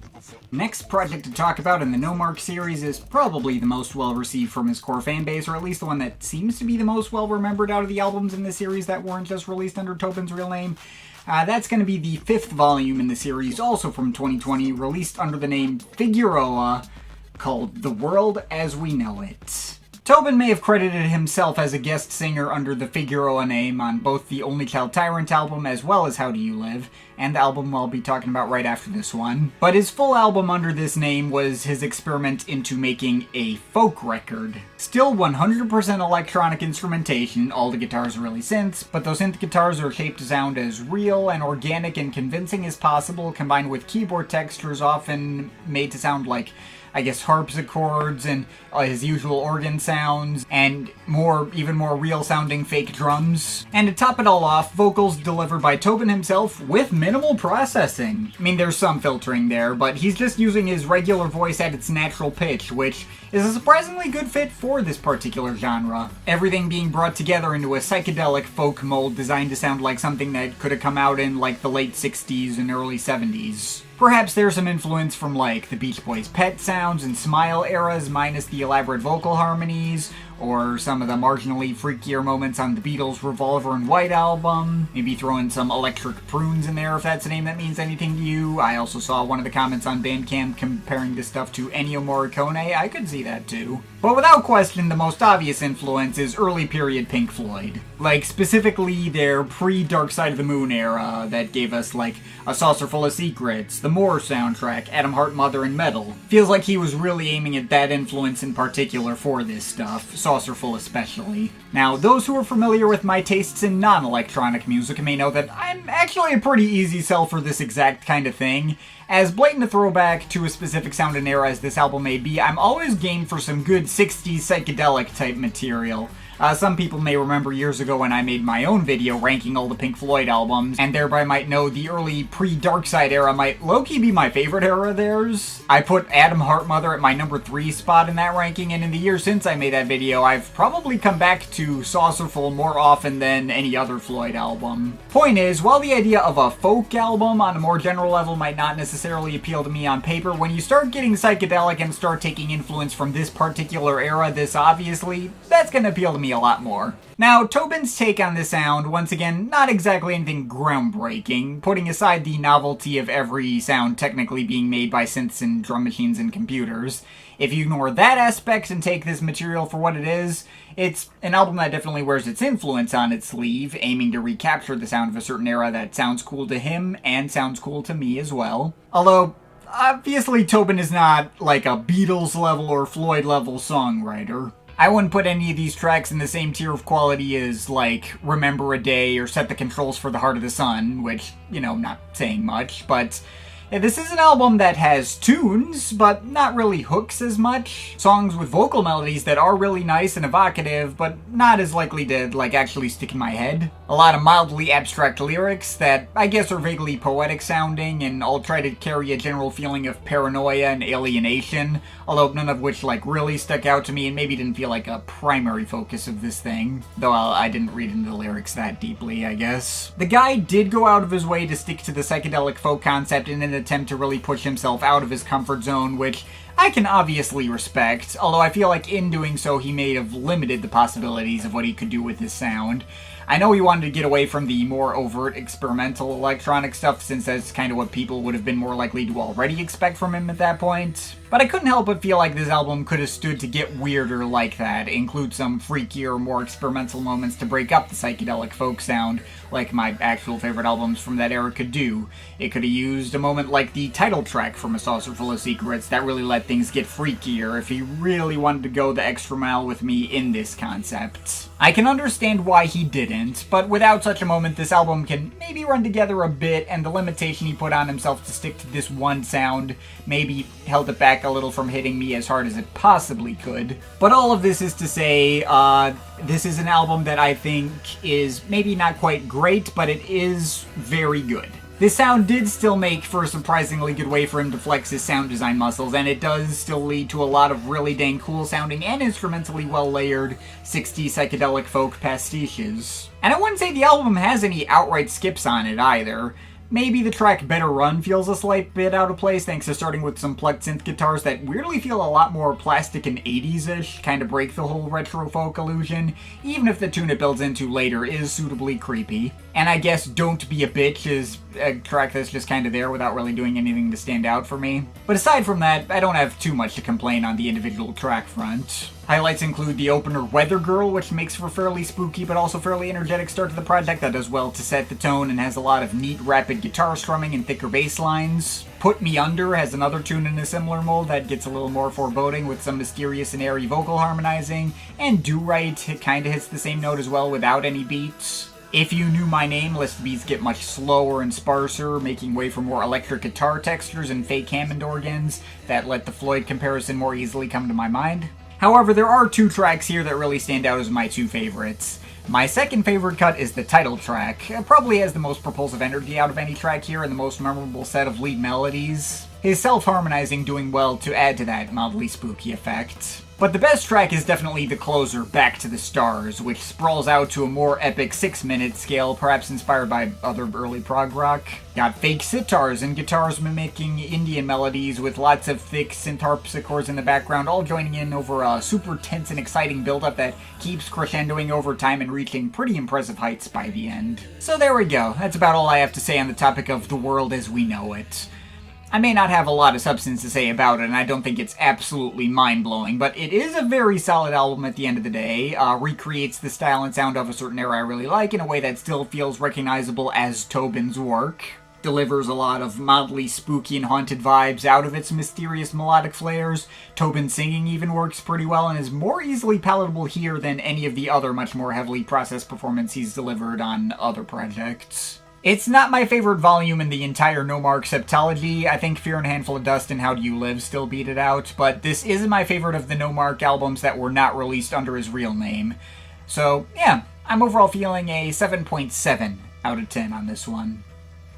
A: Next project to talk about in the Nomark series is probably the most well-received from his core fanbase, or at least the one that seems to be the most well-remembered out of the albums in the series that weren't just released under Tobin's real name. That's going to be the 5th volume in the series, also from 2020, released under the name Figueroa, called The World as We Know It. Tobin may have credited himself as a guest singer under the Figueroa name on both the Only Child Tyrant album as well as How Do You Live, and the album I'll be talking about right after this one. But his full album under this name was his experiment into making a folk record. Still 100% electronic instrumentation, all the guitars are really synths, but those synth guitars are shaped to sound as real and organic and convincing as possible, combined with keyboard textures often made to sound like, I guess, harpsichords and his usual organ sounds, and even more real-sounding fake drums. And to top it all off, vocals delivered by Tobin himself with minimal processing. I mean, there's some filtering there, but he's just using his regular voice at its natural pitch, which is a surprisingly good fit for this particular genre. Everything being brought together into a psychedelic folk mold designed to sound like something that could have come out in, like, the late 60s and early 70s. Perhaps there's some influence from, like, the Beach Boys' Pet sounds and Smile eras minus the elaborate vocal harmonies, or some of the marginally freakier moments on the Beatles' Revolver and White album. Maybe throw in some Electric Prunes in there if that's a name that means anything to you. I also saw one of the comments on Bandcamp comparing this stuff to Ennio Morricone. I could see that too. But without question, the most obvious influence is early period Pink Floyd. Like, specifically their pre-Dark Side of the Moon era that gave us, like, A Saucer Full of Secrets, the More soundtrack, Adam Hart, Mother, and Metal. Feels like he was really aiming at that influence in particular for this stuff, Saucerful especially. Now, those who are familiar with my tastes in non-electronic music may know that I'm actually a pretty easy sell for this exact kind of thing. As blatant a throwback to a specific sound and era as this album may be, I'm always game for some good 60s psychedelic type material. Some people may remember years ago when I made my own video ranking all the Pink Floyd albums, and thereby might know the early pre-Dark Side era might low-key be my favorite era of theirs. I put Adam Hart Mother at my number 3 spot in that ranking, and in the years since I made that video, I've probably come back to Saucerful more often than any other Floyd album. Point is, while the idea of a folk album on a more general level might not necessarily appeal to me on paper, when you start getting psychedelic and start taking influence from this particular era this obviously, that's gonna appeal to me a lot more. Now, Tobin's take on this sound, once again, not exactly anything groundbreaking, putting aside the novelty of every sound technically being made by synths and drum machines and computers. If you ignore that aspect and take this material for what it is, it's an album that definitely wears its influence on its sleeve, aiming to recapture the sound of a certain era that sounds cool to him and sounds cool to me as well. Although, obviously Tobin is not like a Beatles level or Floyd level songwriter. I wouldn't put any of these tracks in the same tier of quality as, like, Remember a Day or Set the Controls for the Heart of the Sun, which, you know, not saying much, but this is an album that has tunes, but not really hooks as much. Songs with vocal melodies that are really nice and evocative, but not as likely to, like, actually stick in my head. A lot of mildly abstract lyrics that I guess are vaguely poetic sounding and all try to carry a general feeling of paranoia and alienation, although none of which, like, really stuck out to me and maybe didn't feel like a primary focus of this thing. Though I didn't read into the lyrics that deeply, I guess. The guy did go out of his way to stick to the psychedelic folk concept in an attempt to really push himself out of his comfort zone, which I can obviously respect, although I feel like in doing so he may have limited the possibilities of what he could do with his sound. I know he wanted to get away from the more overt experimental electronic stuff, since that's kind of what people would have been more likely to already expect from him at that point. But I couldn't help but feel like this album could have stood to get weirder like that, include some freakier, more experimental moments to break up the psychedelic folk sound, like my actual favorite albums from that era could do. It could have used a moment like the title track from A Saucer Full of Secrets that really let things get freakier if he really wanted to go the extra mile with me in this concept. I can understand why he didn't, but without such a moment this album can maybe run together a bit, and the limitation he put on himself to stick to this one sound maybe held it back a little from hitting me as hard as it possibly could. But all of this is to say, this is an album that I think is maybe not quite great, but it is very good. This sound did still make for a surprisingly good way for him to flex his sound design muscles, and it does still lead to a lot of really dang cool sounding and instrumentally well layered 60s psychedelic folk pastiches. And I wouldn't say the album has any outright skips on it either. Maybe the track Better Run feels a slight bit out of place thanks to starting with some plucked synth guitars that weirdly feel a lot more plastic and 80s-ish, kind of break the whole retro folk illusion, even if the tune it builds into later is suitably creepy. And I guess Don't Be a Bitch is a track that's just kind of there without really doing anything to stand out for me. But aside from that, I don't have too much to complain on the individual track front. Highlights include the opener Weather Girl, which makes for a fairly spooky but also fairly energetic start to the project that does well to set the tone and has a lot of neat rapid guitar strumming and thicker bass lines. Put Me Under has another tune in a similar mold that gets a little more foreboding with some mysterious and airy vocal harmonizing, and Do Right kinda hits the same note as well without any beats. If You Knew My Name lets the beats get much slower and sparser, making way for more electric guitar textures and fake Hammond organs that let the Floyd comparison more easily come to my mind. However, there are two tracks here that really stand out as my two favorites. My second favorite cut is the title track. It probably has the most propulsive energy out of any track here and the most memorable set of lead melodies. His self-harmonizing doing well to add to that mildly spooky effect. But the best track is definitely the closer, Back to the Stars, which sprawls out to a more epic 6-minute scale, perhaps inspired by other early prog rock. Got fake sitars and guitars mimicking Indian melodies with lots of thick synth harpsichords in the background, all joining in over a super tense and exciting build-up that keeps crescendoing over time and reaching pretty impressive heights by the end. So there we go, that's about all I have to say on the topic of the world as we know it. I may not have a lot of substance to say about it, and I don't think it's absolutely mind-blowing, but it is a very solid album at the end of the day. Recreates the style and sound of a certain era I really like in a way that still feels recognizable as Tobin's work. Delivers a lot of mildly spooky and haunted vibes out of its mysterious melodic flares. Tobin's singing even works pretty well and is more easily palatable here than any of the other much more heavily processed performances he's delivered on other projects. It's not my favorite volume in the entire Nomark septology. I think Fear and a Handful of Dust and How Do You Live still beat it out, but this isn't my favorite of the Nomark albums that were not released under his real name. So, yeah, I'm overall feeling a 7.7 out of 10 on this one.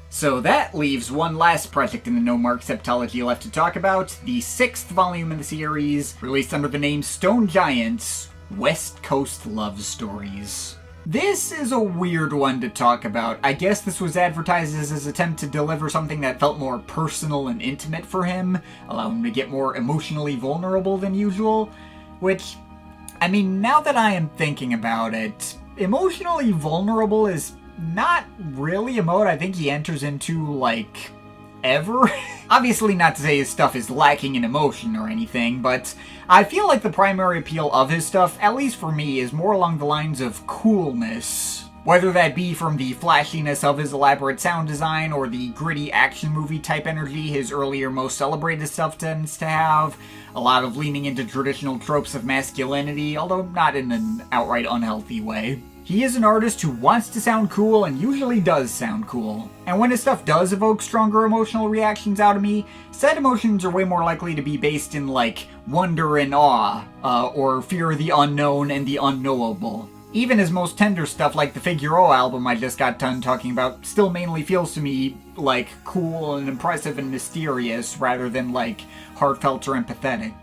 A: So that leaves one last project in the Nomark septology left to talk about, the 6th volume in the series, released under the name Stone Giants, West Coast Love Stories. This is a weird one to talk about. I guess this was advertised as his attempt to deliver something that felt more personal and intimate for him, allow him to get more emotionally vulnerable than usual, which, I mean, now that I am thinking about it, emotionally vulnerable is not really a mode I think he enters into, like, ever. Obviously not to say his stuff is lacking in emotion or anything, but I feel like the primary appeal of his stuff, at least for me, is more along the lines of coolness. Whether that be from the flashiness of his elaborate sound design or the gritty action movie type energy his earlier most celebrated stuff tends to have, a lot of leaning into traditional tropes of masculinity, although not in an outright unhealthy way. He is an artist who wants to sound cool and usually does sound cool. And when his stuff does evoke stronger emotional reactions out of me, said emotions are way more likely to be based in, like, wonder and awe, or fear of the unknown and the unknowable. Even his most tender stuff, like the Figueroa album I just got done talking about, still mainly feels to me like cool and impressive and mysterious, rather than, like, heartfelt or empathetic.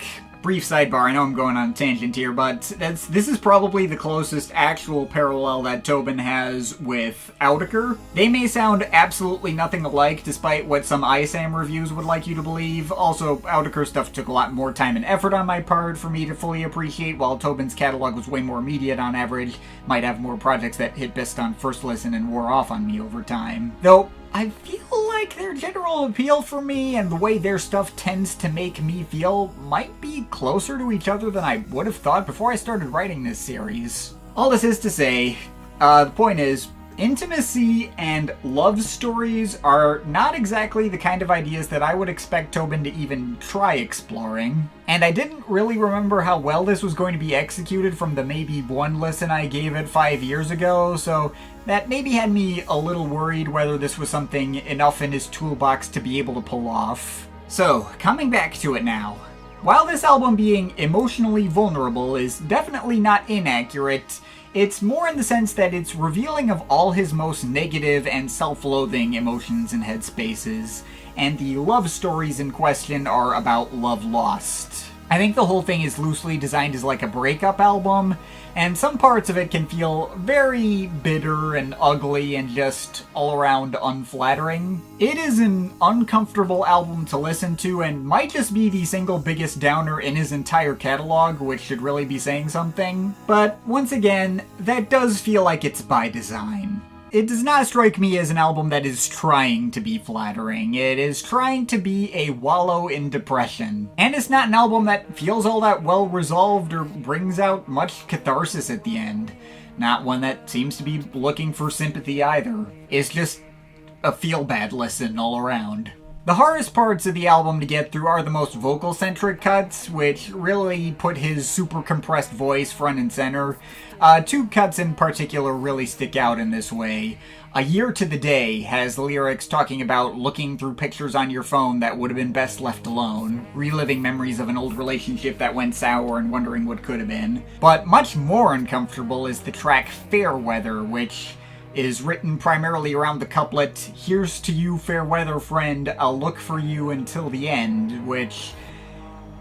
A: Brief sidebar, I know I'm going on a tangent here, but this is probably the closest actual parallel that Tobin has with Ithaca. They may sound absolutely nothing alike, despite what some ISAM reviews would like you to believe. Also, Ithaca stuff took a lot more time and effort on my part for me to fully appreciate, while Tobin's catalog was way more immediate on average, might have more projects that hit best on first listen and wore off on me over time. Though, I feel like their general appeal for me and the way their stuff tends to make me feel might be closer to each other than I would have thought before I started writing this series. All this is to say, the point is, intimacy and love stories are not exactly the kind of ideas that I would expect Tobin to even try exploring. And I didn't really remember how well this was going to be executed from the maybe one listen I gave it 5 years ago, so that maybe had me a little worried whether this was something enough in his toolbox to be able to pull off. So, coming back to it now. While this album being emotionally vulnerable is definitely not inaccurate, it's more in the sense that it's revealing of all his most negative and self-loathing emotions and headspaces, and the love stories in question are about love lost. I think the whole thing is loosely designed as like a breakup album, and some parts of it can feel very bitter and ugly and just all around unflattering. It is an uncomfortable album to listen to and might just be the single biggest downer in his entire catalog, which should really be saying something. But once again, that does feel like it's by design. It does not strike me as an album that is trying to be flattering. It is trying to be a wallow in depression. And it's not an album that feels all that well resolved or brings out much catharsis at the end. Not one that seems to be looking for sympathy either. It's just a feel-bad listen all around. The hardest parts of the album to get through are the most vocal-centric cuts, which really put his super compressed voice front and center. Two cuts in particular really stick out in this way. A Year to the Day has lyrics talking about looking through pictures on your phone that would have been best left alone, reliving memories of an old relationship that went sour and wondering what could have been. But much more uncomfortable is the track Fair Weather, which is written primarily around the couplet, "Here's to you, fair weather friend, I'll look for you until the end," which,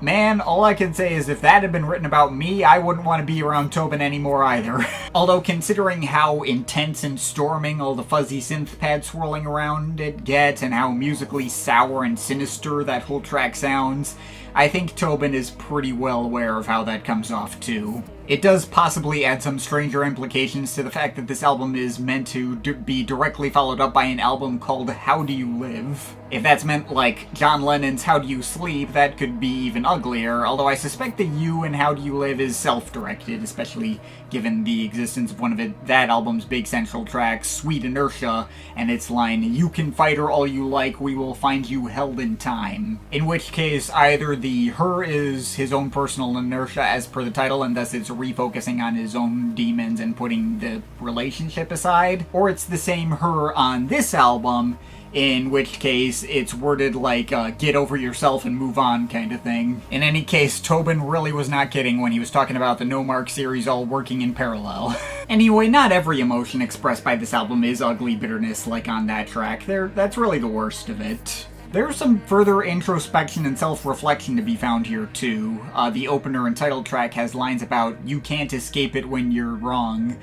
A: man, all I can say is if that had been written about me, I wouldn't want to be around Tobin anymore either. Although considering how intense and storming all the fuzzy synth pads swirling around it get, and how musically sour and sinister that whole track sounds, I think Tobin is pretty well aware of how that comes off too. It does possibly add some stranger implications to the fact that this album is meant to be directly followed up by an album called How Do You Live? If that's meant like John Lennon's How Do You Sleep, that could be even uglier, although I suspect the U in How Do You Live is self-directed, especially given the existence of one of that album's big central tracks, Sweet Inertia, and its line, "You can fight her all you like, we will find you held in time." In which case, either the her is his own personal inertia as per the title, and thus it's refocusing on his own demons and putting the relationship aside, or it's the same her on this album, in which case it's worded like get over yourself and move on kind of thing. In any case, Tobin really was not kidding when he was talking about the Nomark series all working in parallel. Anyway, not every emotion expressed by this album is ugly bitterness like on that track. That's really the worst of it. There's some further introspection and self-reflection to be found here, too. The opener and title track has lines about, "You can't escape it when you're wrong,"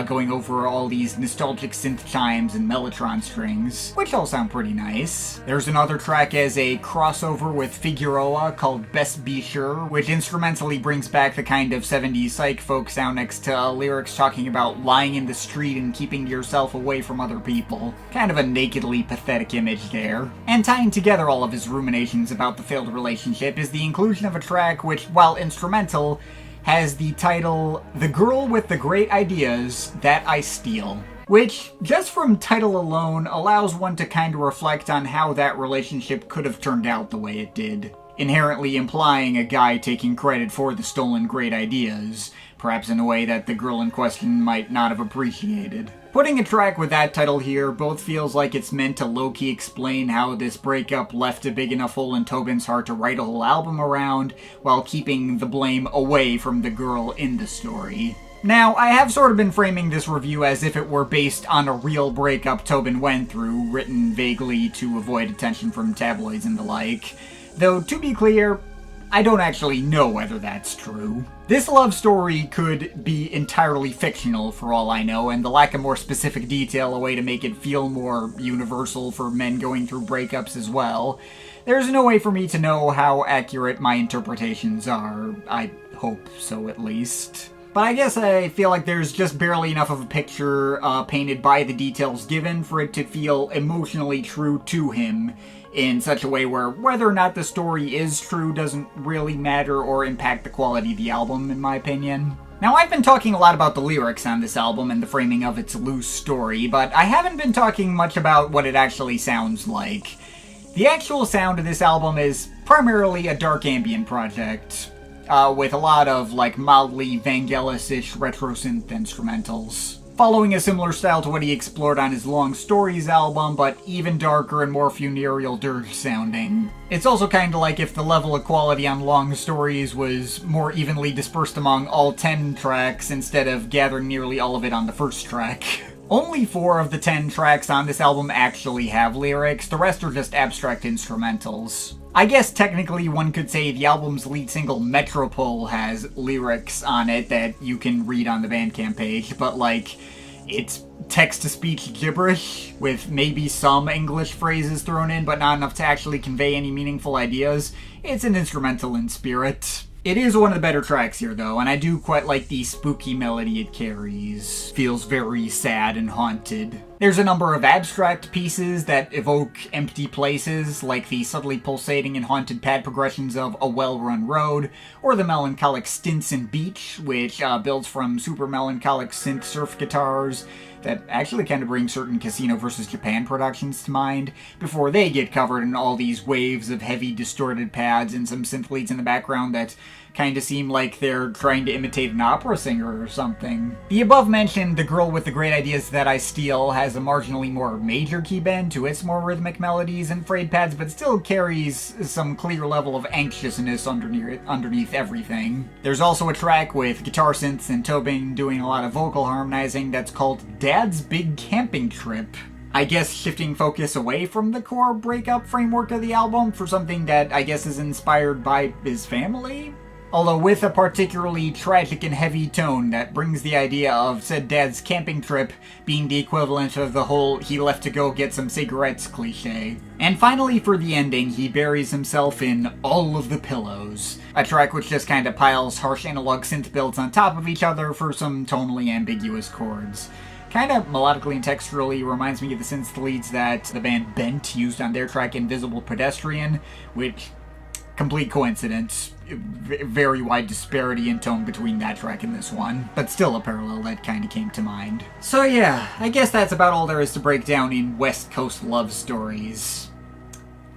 A: going over all these nostalgic synth chimes and mellotron strings, which all sound pretty nice. There's another track as a crossover with Figueroa called Best Be Sure, which instrumentally brings back the kind of 70s psych folk sound next to lyrics talking about lying in the street and keeping yourself away from other people. Kind of a nakedly pathetic image there. And tying together all of his ruminations about the failed relationship is the inclusion of a track which, while instrumental, has the title The Girl with the Great Ideas That I Steal, which, just from title alone, allows one to kind of reflect on how that relationship could have turned out the way it did, inherently implying a guy taking credit for the stolen great ideas, perhaps in a way that the girl in question might not have appreciated. Putting a track with that title here both feels like it's meant to low-key explain how this breakup left a big enough hole in Tobin's heart to write a whole album around, while keeping the blame away from the girl in the story. Now, I have sort of been framing this review as if it were based on a real breakup Tobin went through, written vaguely to avoid attention from tabloids and the like. Though, to be clear, I don't actually know whether that's true. This love story could be entirely fictional for all I know, and the lack of more specific detail a way to make it feel more universal for men going through breakups as well. There's no way for me to know how accurate my interpretations are. I hope so, at least. But I guess I feel like there's just barely enough of a picture painted by the details given for it to feel emotionally true to him, in such a way where whether or not the story is true doesn't really matter or impact the quality of the album, in my opinion. Now, I've been talking a lot about the lyrics on this album and the framing of its loose story, but I haven't been talking much about what it actually sounds like. The actual sound of this album is primarily a dark ambient project, with a lot of, mildly Vangelis-ish retro synth instrumentals, following a similar style to what he explored on his Long Stories album, but even darker and more funereal dirge sounding. It's also kinda like if the level of quality on Long Stories was more evenly dispersed among all 10 tracks instead of gathering nearly all of it on the first track. Only 4 of the 10 tracks on this album actually have lyrics, the rest are just abstract instrumentals. I guess technically one could say the album's lead single Metropole has lyrics on it that you can read on the Bandcamp page, but it's text-to-speech gibberish with maybe some English phrases thrown in, but not enough to actually convey any meaningful ideas. It's an instrumental in spirit. It is one of the better tracks here, though, and I do quite like the spooky melody it carries. Feels very sad and haunted. There's a number of abstract pieces that evoke empty places, like the subtly pulsating and haunted pad progressions of A Well-Run Road, or the melancholic Stinson Beach, which builds from super melancholic synth surf guitars that actually kind of bring certain Casino vs. Japan productions to mind, before they get covered in all these waves of heavy distorted pads and some synth leads in the background that kind of seem like they're trying to imitate an opera singer or something. The above-mentioned The Girl with the Great Ideas That I Steal has a marginally more major key bend to its more rhythmic melodies and frayed pads, but still carries some clear level of anxiousness underneath everything. There's also a track with guitar synths and Tobin doing a lot of vocal harmonizing that's called Dad's Big Camping Trip. I guess shifting focus away from the core breakup framework of the album for something that I guess is inspired by his family? Although with a particularly tragic and heavy tone that brings the idea of said dad's camping trip being the equivalent of the whole he left to go get some cigarettes cliche. And finally, for the ending, he buries himself in All of the Pillows, a track which just kind of piles harsh analog synth builds on top of each other for some tonally ambiguous chords. Kind of melodically and texturally reminds me of the synth leads that the band Bent used on their track Invisible Pedestrian, which, complete coincidence, very wide disparity in tone between that track and this one, but still a parallel that kind of came to mind. So yeah, I guess that's about all there is to break down in West Coast love stories.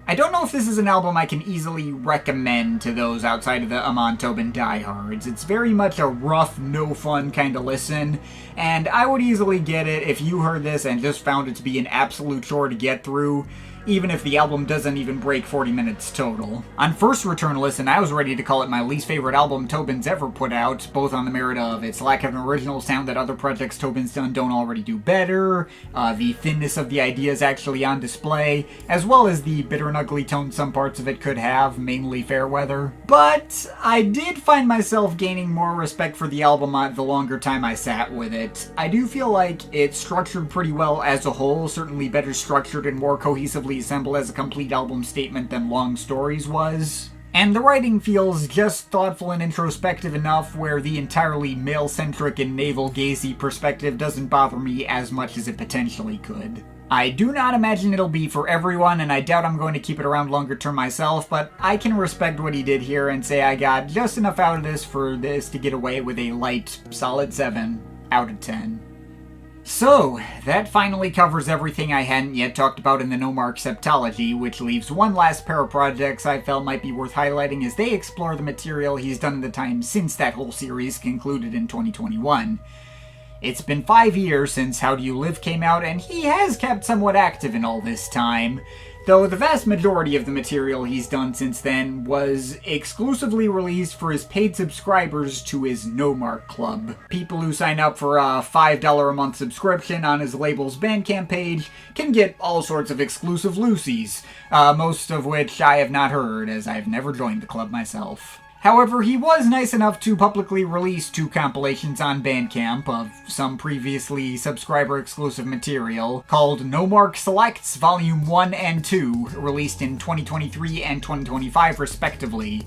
A: I don't know if this is an album I can easily recommend to those outside of the Amon Tobin diehards. It's very much a rough, no fun kind of listen, and I would easily get it if you heard this and just found it to be an absolute chore to get through, even if the album doesn't even break 40 minutes total. On first return listen, I was ready to call it my least favorite album Tobin's ever put out, both on the merit of its lack of an original sound that other projects Tobin's done don't already do better, the thinness of the ideas actually on display, as well as the bitter and ugly tone some parts of it could have, mainly Fairweather. But I did find myself gaining more respect for the album the longer time I sat with it. I do feel like it's structured pretty well as a whole, certainly better structured and more cohesively assembled as a complete album statement than Long Stories was. And the writing feels just thoughtful and introspective enough where the entirely male-centric and navel-gazy perspective doesn't bother me as much as it potentially could. I do not imagine it'll be for everyone, and I doubt I'm going to keep it around longer term myself, but I can respect what he did here and say I got just enough out of this for this to get away with a light, solid 7 out of 10. So, that finally covers everything I hadn't yet talked about in the Nomark Septology, which leaves one last pair of projects I felt might be worth highlighting as they explore the material he's done in the time since that whole series concluded in 2021. It's been 5 years since How Do You Live came out, and he has kept somewhat active in all this time, though the vast majority of the material he's done since then was exclusively released for his paid subscribers to his Nomark Club. People who sign up for a $5 a month subscription on his label's Bandcamp page can get all sorts of exclusive loosies, most of which I have not heard, as I've never joined the club myself. However, he was nice enough to publicly release 2 compilations on Bandcamp of some previously subscriber-exclusive material called Nomark Selects Volume 1 and 2, released in 2023 and 2025 respectively.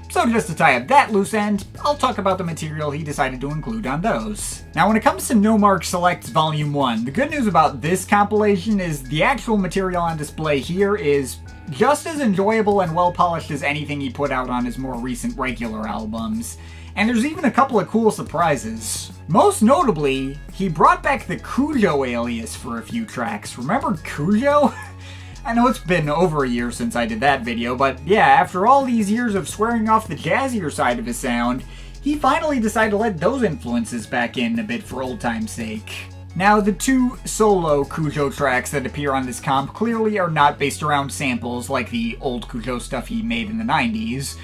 A: So just to tie up that loose end, I'll talk about the material he decided to include on those. Now when it comes to Nomark Selects Volume 1, the good news about this compilation is the actual material on display here is just as enjoyable and well-polished as anything he put out on his more recent regular albums. And there's even a couple of cool surprises. Most notably, he brought back the Cujo alias for a few tracks. Remember Cujo? I know it's been over a year since I did that video, but yeah, after all these years of swearing off the jazzier side of his sound, he finally decided to let those influences back in a bit for old time's sake. Now, the 2 solo Cujo tracks that appear on this comp clearly are not based around samples like the old Cujo stuff he made in the 90s.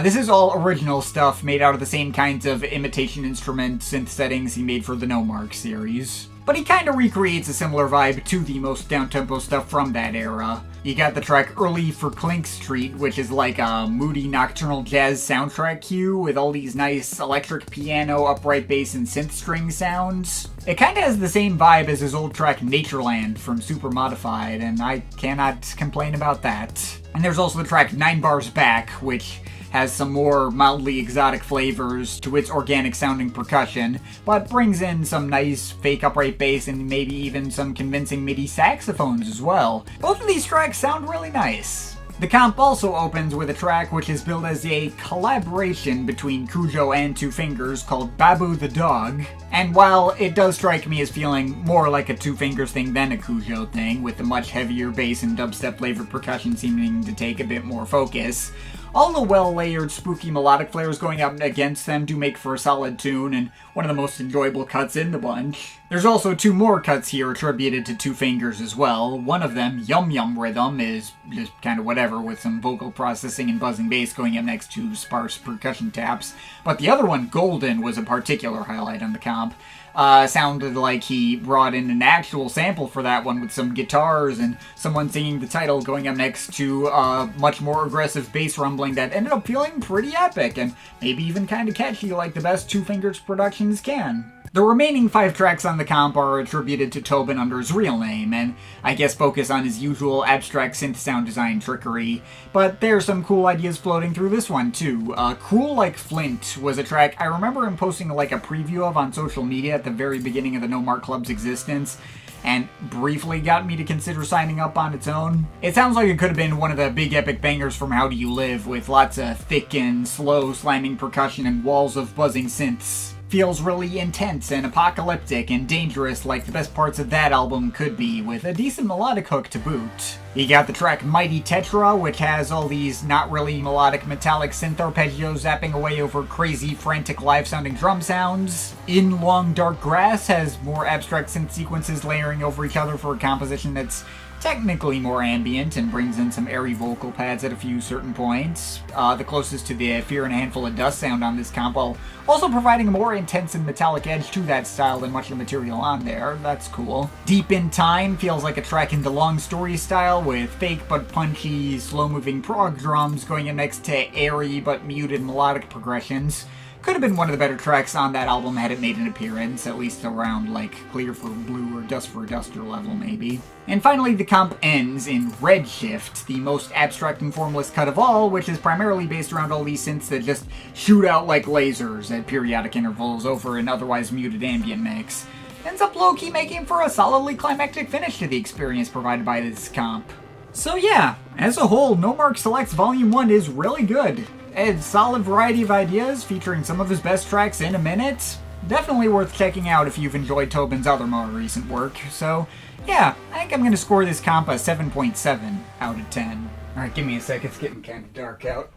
A: This is all original stuff made out of the same kinds of imitation instrument synth settings he made for the Nomark series. But he kinda recreates a similar vibe to the most downtempo stuff from that era. You got the track Early for Clink Street, which is like a moody nocturnal jazz soundtrack cue with all these nice electric piano, upright bass, and synth string sounds. It kinda has the same vibe as his old track Natureland from Super Modified, and I cannot complain about that. And there's also the track 9 Bars Back, which has some more mildly exotic flavors to its organic sounding percussion, but brings in some nice fake upright bass and maybe even some convincing MIDI saxophones as well. Both of these tracks sound really nice. The comp also opens with a track which is billed as a collaboration between Cujo and Two Fingers called Babu the Dog, and while it does strike me as feeling more like a Two Fingers thing than a Cujo thing, with the much heavier bass and dubstep flavored percussion seeming to take a bit more focus, all the well-layered, spooky melodic flares going up against them do make for a solid tune, and one of the most enjoyable cuts in the bunch. There's also two more cuts here attributed to Two Fingers as well. One of them, Yum Yum Rhythm, is just kind of whatever, with some vocal processing and buzzing bass going up next to sparse percussion taps. But the other one, Golden, was a particular highlight on the comp. Sounded like he brought in an actual sample for that one with some guitars and someone singing the title going up next to much more aggressive bass rumbling that ended up feeling pretty epic and maybe even kind of catchy like the best Two Fingers productions can. The remaining 5 tracks on the comp are attributed to Tobin under his real name, and I guess focus on his usual abstract synth sound design trickery, but there's some cool ideas floating through this one too. Cruel Like Flint was a track I remember him posting like a preview of on social media at the very beginning of the Nomark Club's existence, and briefly got me to consider signing up on its own. It sounds like it could have been one of the big epic bangers from How Do You Live, with lots of thick and slow slamming percussion and walls of buzzing synths. Feels really intense and apocalyptic and dangerous like the best parts of that album could be, with a decent melodic hook to boot. You got the track Mighty Tetra, which has all these not really melodic metallic synth arpeggios zapping away over crazy, frantic, live-sounding drum sounds. In Long Dark Grass has more abstract synth sequences layering over each other for a composition that's technically more ambient and brings in some airy vocal pads at a few certain points. The closest to the Fear and a Handful of Dust sound on this comp, while also providing a more intense and metallic edge to that style than much of the material on there. That's cool. Deep in Time feels like a track in the Long Story style, with fake but punchy, slow-moving prog drums going in next to airy but muted melodic progressions. Could have been one of the better tracks on that album had it made an appearance, at least around like Clear for Blue or Dust for a Duster level maybe. And finally the comp ends in Redshift, the most abstract and formless cut of all, which is primarily based around all these synths that just shoot out like lasers at periodic intervals over an otherwise muted ambient mix. Ends up low-key making for a solidly climactic finish to the experience provided by this comp. So yeah, as a whole, Nomark Selects Volume 1 is really good. A solid variety of ideas, featuring some of his best tracks in a minute. Definitely worth checking out if you've enjoyed Tobin's other more recent work. So, yeah, I think I'm going to score this comp a 7.7 out of 10. Alright, give me a sec, it's getting kind of dark out.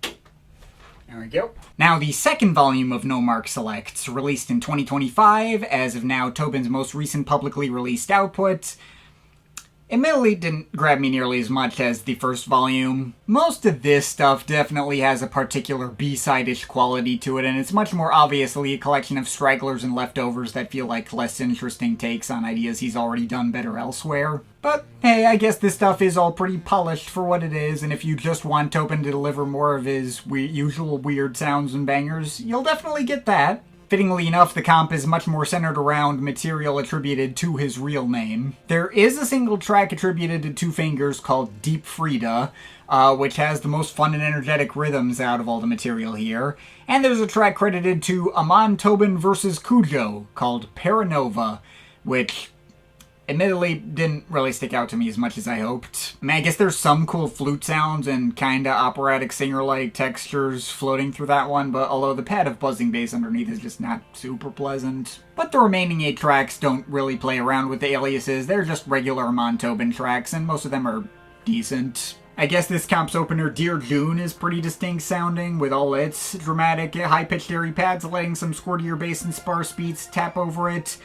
A: There we go. Now, the second volume of Nomark Selects, released in 2025, as of now Tobin's most recent publicly released output, admittedly didn't grab me nearly as much as the first volume. Most of this stuff definitely has a particular B-side-ish quality to it, and it's much more obviously a collection of stragglers and leftovers that feel like less interesting takes on ideas he's already done better elsewhere. But hey, I guess this stuff is all pretty polished for what it is, and if you just want Tobin to deliver more of his usual weird sounds and bangers, you'll definitely get that. Fittingly enough, the comp is much more centered around material attributed to his real name. There is a single track attributed to Two Fingers called Deep Frida, which has the most fun and energetic rhythms out of all the material here. And there's a track credited to Amon Tobin vs. Cujo called Paranova, which admittedly didn't really stick out to me as much as I hoped. I mean, I guess there's some cool flute sounds and kinda operatic singer-like textures floating through that one, but although the pad of buzzing bass underneath is just not super pleasant. But the remaining 8 tracks don't really play around with the aliases, they're just regular Amon Tobin tracks, and most of them are decent. I guess this comp's opener, Dear June, is pretty distinct sounding, with all its dramatic, high-pitched airy pads letting some squirtier bass and sparse beats tap over it.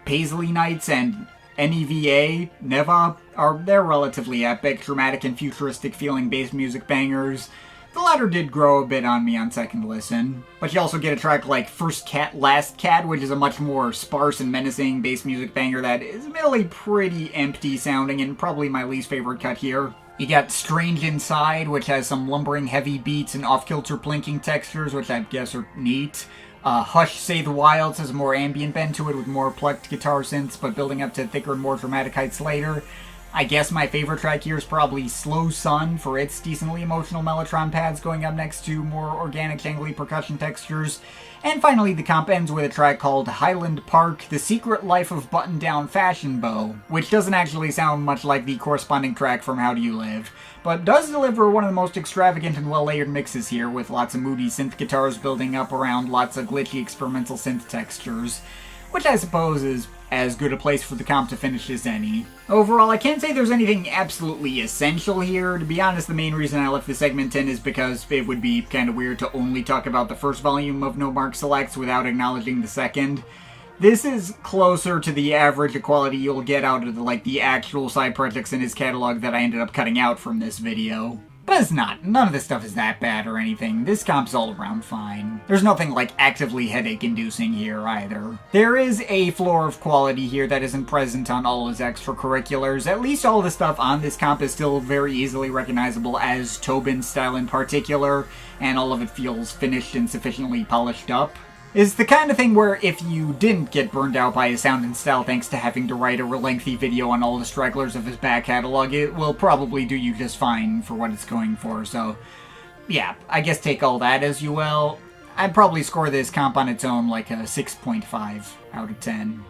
A: Paisley Nights and NEVA, Neva, they're relatively epic, dramatic and futuristic feeling bass music bangers. The latter did grow a bit on me on second listen. But you also get a track like First Cat, Last Cat, which is a much more sparse and menacing bass music banger that is admittedly pretty empty sounding and probably my least favorite cut here. You got Strange Inside, which has some lumbering heavy beats and off-kilter plinking textures, which I guess are neat. Hush Say the Wilds has a more ambient bend to it with more plucked guitar synths, but building up to thicker and more dramatic heights later. I guess my favorite track here is probably Slow Sun for its decently emotional mellotron pads going up next to more organic jangly percussion textures. And finally, the comp ends with a track called Highland Park, The Secret Life of Button-Down Fashion Bow, which doesn't actually sound much like the corresponding track from How Do You Live, but does deliver one of the most extravagant and well-layered mixes here, with lots of moody synth guitars building up around lots of glitchy experimental synth textures, which I suppose is as good a place for the comp to finish as any. Overall, I can't say there's anything absolutely essential here. To be honest, the main reason I left the segment in is because it would be kind of weird to only talk about the first volume of Nomark Selects without acknowledging the second. This is closer to the average quality you'll get out of the actual side projects in his catalog that I ended up cutting out from this video. But it's not. None of this stuff is that bad or anything. This comp's all around fine. There's nothing, actively headache-inducing here, either. There is a floor of quality here that isn't present on all his extracurriculars. At least all the stuff on this comp is still very easily recognizable as Tobin style in particular, and all of it feels finished and sufficiently polished up. It's the kind of thing where if you didn't get burned out by his sound and style thanks to having to write a lengthy video on all the stragglers of his back catalog, it will probably do you just fine for what it's going for, so yeah, I guess take all that as you will. I'd probably score this comp on its own like a 6.5 out of 10.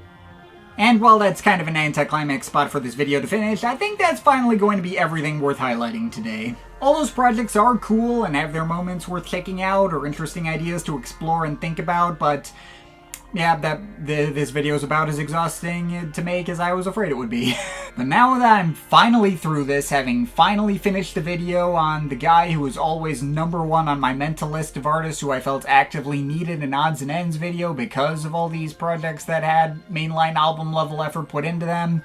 A: And while that's kind of an anticlimax spot for this video to finish, I think that's finally going to be everything worth highlighting today. All those projects are cool and have their moments worth checking out or interesting ideas to explore and think about, but yeah, this video is about as exhausting to make as I was afraid it would be. But now that I'm finally through this, having finally finished the video on the guy who was always #1 on my mental list of artists who I felt actively needed an odds and ends video because of all these projects that had mainline album level effort put into them,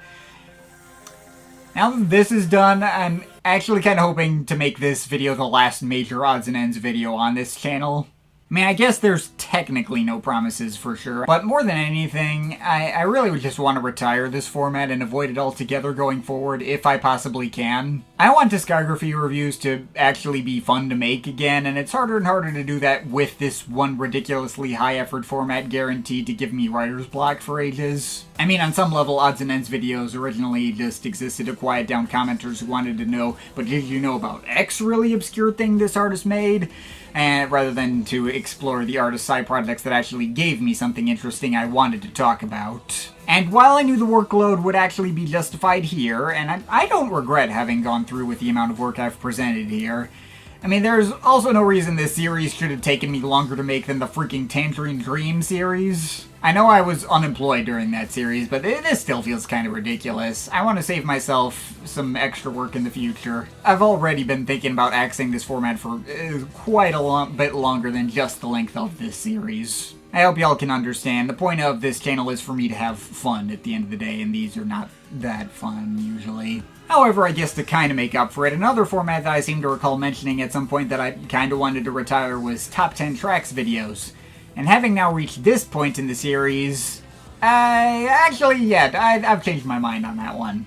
A: now that this is done, I'm actually kind of hoping to make this video the last major odds and ends video on this channel. I mean, I guess there's technically no promises for sure, but more than anything, I really would just want to retire this format and avoid it altogether going forward if I possibly can. I want discography reviews to actually be fun to make again, and it's harder and harder to do that with this one ridiculously high-effort format guaranteed to give me writer's block for ages. I mean, on some level, odds and ends videos originally just existed to quiet down commenters who wanted to know, but did you know about X really obscure thing this artist made? And rather than to explore the artist's side projects that actually gave me something interesting I wanted to talk about. And while I knew the workload would actually be justified here, and I don't regret having gone through with the amount of work I've presented here, I mean, there's also no reason this series should have taken me longer to make than the freaking Tangerine Dream series. I know I was unemployed during that series, but this still feels kind of ridiculous. I want to save myself some extra work in the future. I've already been thinking about axing this format for quite a bit longer than just the length of this series. I hope y'all can understand. The point of this channel is for me to have fun at the end of the day, and these are not that fun, usually. However, I guess to kind of make up for it, another format that I seem to recall mentioning at some point that I kind of wanted to retire was Top 10 Tracks videos. And having now reached this point in the series, I've changed my mind on that one.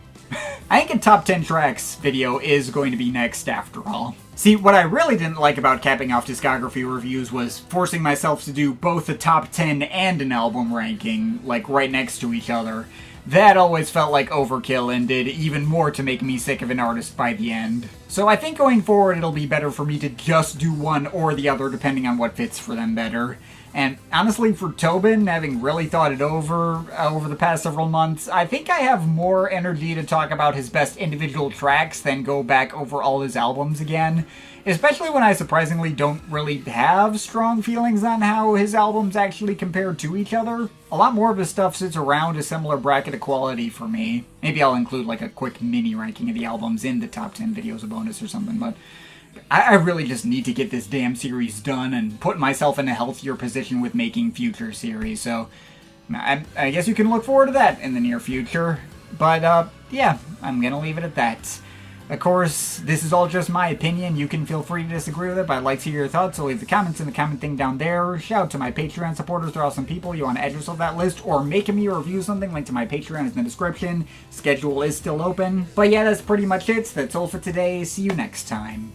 A: I think a Top 10 Tracks video is going to be next after all. See, what I really didn't like about capping off discography reviews was forcing myself to do both a top 10 and an album ranking, right next to each other. That always felt like overkill and did even more to make me sick of an artist by the end. So I think going forward it'll be better for me to just do one or the other depending on what fits for them better. And honestly, for Tobin, having really thought it over the past several months, I think I have more energy to talk about his best individual tracks than go back over all his albums again. Especially when I surprisingly don't really have strong feelings on how his albums actually compare to each other. A lot more of his stuff sits around a similar bracket of quality for me. Maybe I'll include a quick mini ranking of the albums in the top 10 videos, a bonus or something, but I really just need to get this damn series done and put myself in a healthier position with making future series, so I guess you can look forward to that in the near future. But, yeah, I'm gonna leave it at that. Of course, this is all just my opinion. You can feel free to disagree with it, but I'd like to hear your thoughts, so leave the comments in the comment thing down there. Shout out to my Patreon supporters. They're awesome people. You want to add yourself to that list or make me review something, link to my Patreon is in the description. Schedule is still open. But yeah, that's pretty much it. So that's all for today. See you next time.